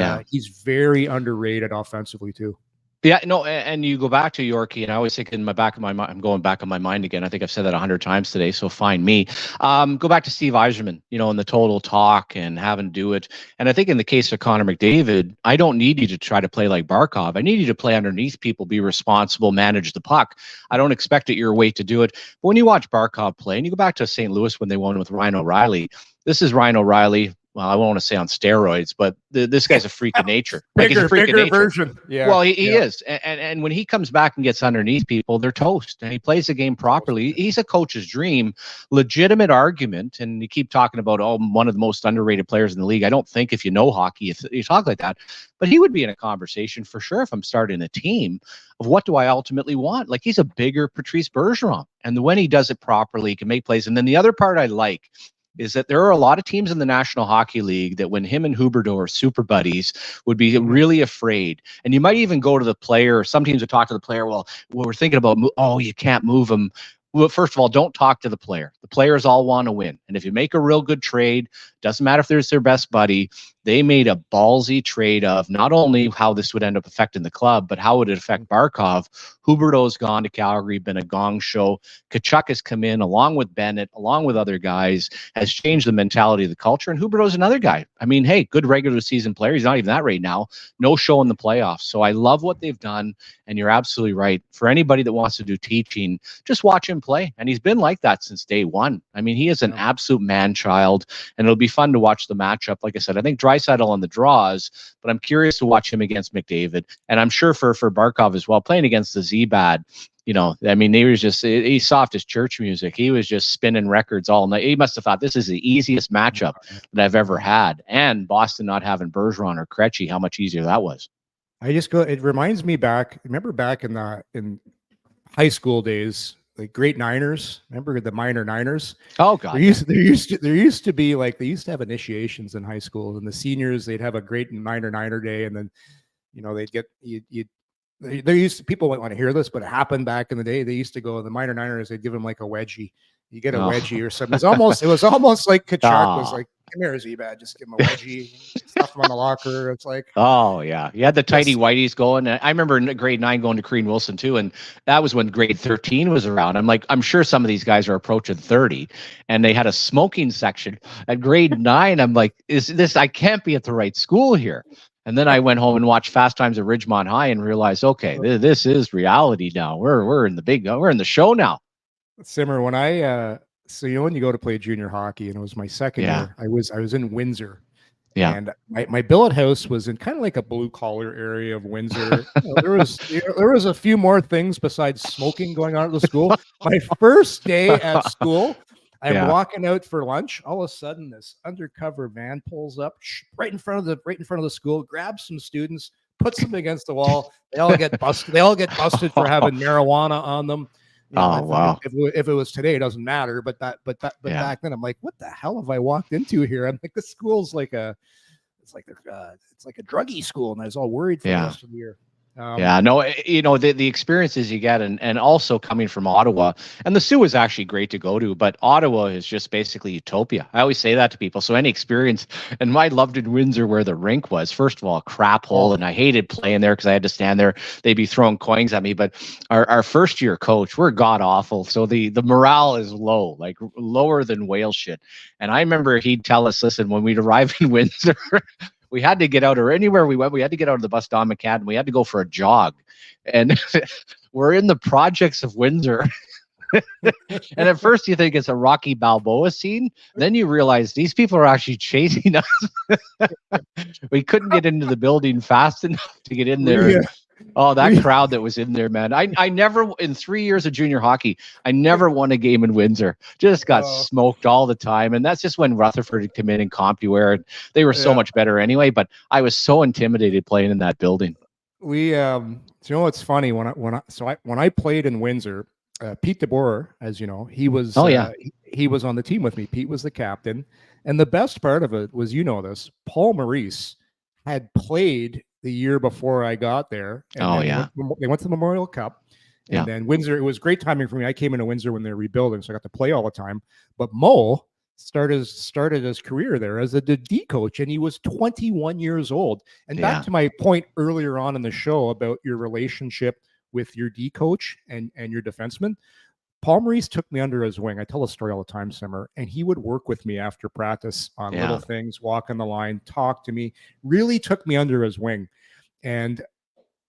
very underrated offensively too. Yeah, no, and you go back to Yorkie, and I always think in my back of my mind, I'm going back on my mind again. I think I've said that 100 times today, so find me. Go back to Steve Yzerman, in the total talk and having to do it. And I think in the case of Connor McDavid, I don't need you to try to play like Barkov. I need you to play underneath people, be responsible, manage the puck. I don't expect it your way to do it. But when you watch Barkov play, and you go back to St. Louis when they won with Ryan O'Reilly, this is Ryan O'Reilly. Well, I won't want to say on steroids, but this guy's a freak of nature. He's a freak of nature. Version. Yeah. Well, he is. And when he comes back and gets underneath people, they're toast. And he plays the game properly. He's a coach's dream, legitimate argument. And you keep talking about, one of the most underrated players in the league. I don't think if you know hockey, if you talk like that, but he would be in a conversation for sure if I'm starting a team of what do I ultimately want? Like, he's a bigger Patrice Bergeron. And when he does it properly, he can make plays. And then the other part I like is that there are a lot of teams in the National Hockey League that when him and Huberdeau are super buddies would be really afraid. And you might even go to the player, or some teams would talk to the player, well, we're thinking about, you can't move him. Well, first of all, don't talk to the player. The players all want to win. And if you make a real good trade, doesn't matter if there's their best buddy, they made a ballsy trade of not only how this would end up affecting the club, but how would it affect Barkov. Huberdeau's gone to Calgary, been a gong show. Tkachuk has come in along with Bennett, along with other guys, has changed the mentality of the culture. And Huberdeau's another guy. I mean, hey, good regular season player. He's not even that right now. No show in the playoffs. So I love what they've done. And you're absolutely right. For anybody that wants to do teaching, just watch him play. And he's been like that since day one. I mean, he is an absolute man-child. And it'll be fun to watch the matchup. Like I said, I think Draisaitl on the draws, but I'm curious to watch him against McDavid. And I'm sure for Barkov as well, playing against the Z-Bad, you know, I mean, he's soft as church music. He was just spinning records all night. He must have thought this is the easiest matchup that I've ever had. And Boston not having Bergeron or Krejci, how much easier that was. It reminds me remember back in high school days, like great Niners. Remember the minor Niners? Oh God. There used to be like, they used to have initiations in high school, and the seniors, they'd have a great minor Niner day. And then, you know, they'd get, people might want to hear this, but it happened back in the day. They used to go, the minor Niners, they'd give them like a wedgie. You get a wedgie or something. It was almost like Tkachuk was like, come here, Z-Bad, just give him a wedgie, stuff him on the locker. It's like, oh yeah, you had the tighty whiteys going. I remember in grade 9 going to Crean Wilson too, and that was when grade 13 was around. I'm sure some of these guys are approaching 30, and they had a smoking section at grade 9. I'm like, I can't be at the right school here. And then I went home and watched Fast Times at Ridgemont High and realized, okay, this is reality now. We're in the show now. Simmer, when so you know, when you go to play junior hockey, and it was my second year, I was in Windsor. Yeah. And my billet house was in kind of like a blue collar area of Windsor. You know, there was a few more things besides smoking going on at the school. My first day at school, I'm walking out for lunch. All of a sudden, this undercover van pulls up right in front of the school, grabs some students, puts them against the wall. They all get busted. They all get busted for having marijuana on them. You know, wow! If it was today, it doesn't matter. But back then, I'm like, what the hell have I walked into here? I'm like, the school's like it's like a druggie school, and I was all worried for the rest of the year. You know, the experiences you get, and also coming from Ottawa, and the Sioux is actually great to go to, but Ottawa is just basically utopia. I always say that to people. So any experience, and I loved in Windsor where the rink was, first of all, a crap hole, and I hated playing there because I had to stand there. They'd be throwing coins at me, but our first year coach, we're god awful. So the morale is low, like lower than whale shit. And I remember he'd tell us, listen, when we'd arrive in Windsor, we had to get out, or anywhere we went, we had to get out of the bus Don McCann. We had to go for a jog. And we're in the projects of Windsor. And at first you think it's a Rocky Balboa scene. Then you realize these people are actually chasing us. We couldn't get into the building fast enough to get in there. Yeah. Oh, that crowd that was in there, man. I never, in 3 years of junior hockey, I never won a game in Windsor. Just got smoked all the time. And that's just when Rutherford had come in and CompuWare. They were so much better anyway, but I was so intimidated playing in that building. We, you know what's funny? When I played in Windsor, Pete DeBoer, as you know, he was, he was on the team with me. Pete was the captain. And the best part of it was, you know this, Paul Maurice had played the year before I got there. And they went to the Memorial Cup. And then Windsor, it was great timing for me. I came into Windsor when they were rebuilding, so I got to play all the time. But Mo started his career there as a D coach, and he was 21 years old. And back to my point earlier on in the show about your relationship with your D coach and your defenseman, Paul Maurice took me under his wing. I tell a story all the time, Simmer, and he would work with me after practice on little things, walk on the line, talk to me, really took me under his wing. And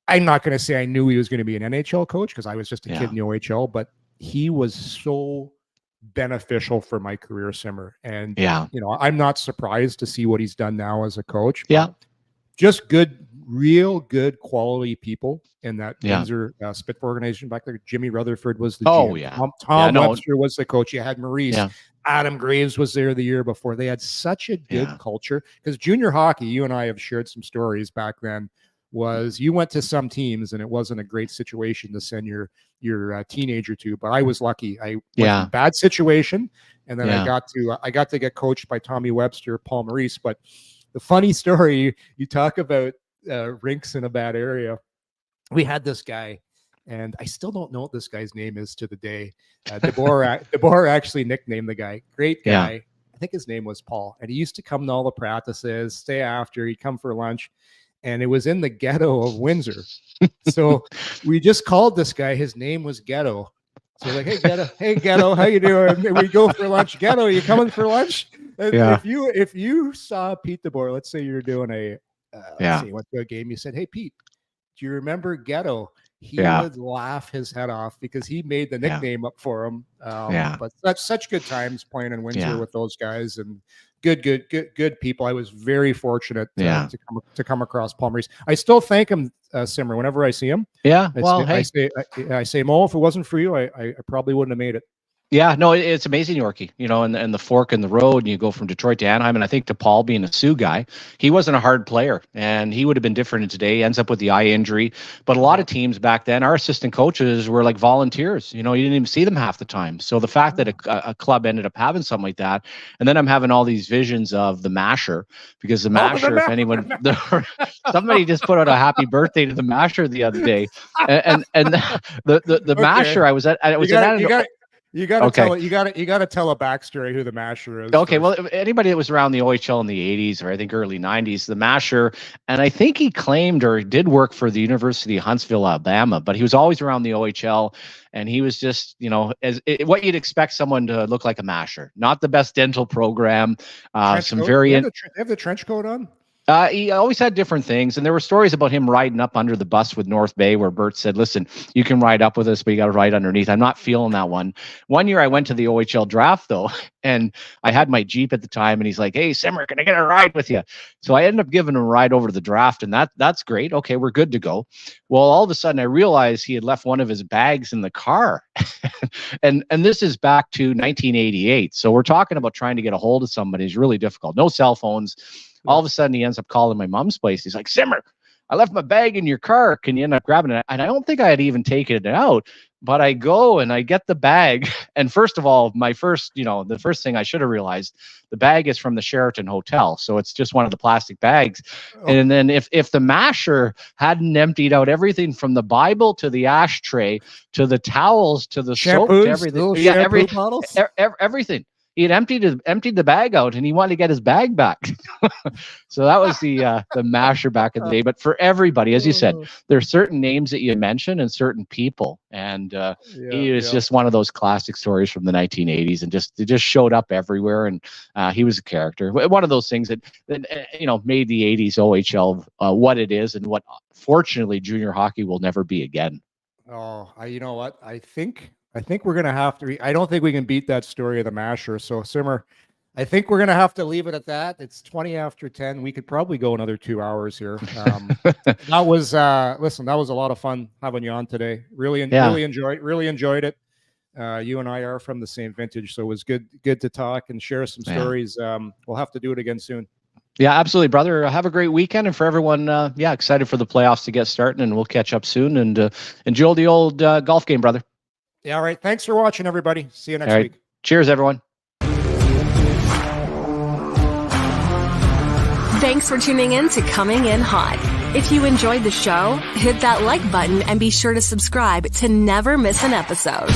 I'm not going to say I knew he was going to be an NHL coach because I was just a kid in the OHL, but he was so beneficial for my career, Simmer. And, you know, I'm not surprised to see what he's done now as a coach. Just real good quality people in that Windsor Spitfire organization back there. Jimmy Rutherford was the GM. Tom Webster was the coach. You had Maurice. Adam Graves was there the year before. They had such a good culture because junior hockey, you and I have shared some stories back then, was you went to some teams and it wasn't a great situation to send your teenager to, but I was lucky. I went in a bad situation, and then I got to get coached by Tommy Webster, Paul Maurice. But the funny story, you talk about rinks in a bad area. We had this guy, and I still don't know what this guy's name is to the day. DeBoer actually nicknamed the guy. Great guy. I think his name was Paul, and he used to come to all the practices, stay after, he'd come for lunch, and it was in the ghetto of Windsor. So we just called this guy. His name was Ghetto. So like, hey Ghetto, how you doing? We go for lunch. Ghetto, you coming for lunch? Yeah. If you saw Pete DeBoer, let's say you're doing went to a game, you said, hey Pete, do you remember Ghetto? He would laugh his head off because he made the nickname up for him. But that's such good times playing in Windsor with those guys, and good people. I was very fortunate to come across Paul Maurice. I still thank him, Simmer, whenever I see him. I say, Mo, if it wasn't for you, I probably wouldn't have made it. Yeah, no, it's amazing, Yorkie, and the fork in the road, and you go from Detroit to Anaheim. And I think to Paul being a Sioux guy, he wasn't a hard player, and he would have been different today. He ends up with the eye injury. But a lot of teams back then, our assistant coaches were like volunteers. You didn't even see them half the time. So the fact that a club ended up having something like that, and then I'm having all these visions of the Masher, because the Masher, if anyone, somebody just put out a happy birthday to the Masher the other day, and the Masher, I was at. You got to tell it. You got to tell a backstory who the Masher is. Okay, well, anybody that was around the OHL in the 80s or I think early 90s, the Masher, and I think he claimed or did work for the University of Huntsville, Alabama, but he was always around the OHL, and he was just, what you'd expect someone to look like a Masher. Not the best dental program. Some very. They have the trench coat on. He always had different things, and there were stories about him riding up under the bus with North Bay, where Bert said, listen, you can ride up with us, but you got to ride underneath. I'm not feeling that one. One year I went to the OHL draft, though, and I had my Jeep at the time, and he's like, hey, Simmer, can I get a ride with you? So I ended up giving him a ride over to the draft, and that's great. Okay, we're good to go. Well, all of a sudden, I realized he had left one of his bags in the car. and this is back to 1988. So we're talking about trying to get a hold of somebody is really difficult. No cell phones. All of a sudden, he ends up calling my mom's place. He's like, Simmer, I left my bag in your car. Can you end up grabbing it? And I don't think I had even taken it out, but I go and I get the bag. And first of all, the first thing I should have realized, the bag is from the Sheraton Hotel. So it's just one of the plastic bags. Oh. And then if the Masher hadn't emptied out everything from the Bible to the ashtray, to the towels, to the soap, to everything, everything. He had emptied the bag out, and he wanted to get his bag back. So that was the Masher back in the day. But for everybody, as you said, there's certain names that you mention and certain people, and he was just one of those classic stories from the 1980s, and it just showed up everywhere. And he was a character. One of those things that made the 80s OHL what it is, and what fortunately junior hockey will never be again. Oh, you know what? I think we're going to have to. I don't think we can beat that story of the Masher. So, Simmer, I think we're going to have to leave it at that. It's 20 after 10. We could probably go another 2 hours here. That was a lot of fun having you on today. Really enjoyed it. You and I are from the same vintage, so it was good to talk and share some stories. We'll have to do it again soon. Yeah, absolutely, brother. Have a great weekend. And for everyone, excited for the playoffs to get started, and we'll catch up soon and enjoy the old golf game, brother. Yeah, all right. Thanks for watching, everybody. See you next week. Cheers, everyone. Thanks for tuning in to Coming In Hot. If you enjoyed the show, hit that like button and be sure to subscribe to never miss an episode.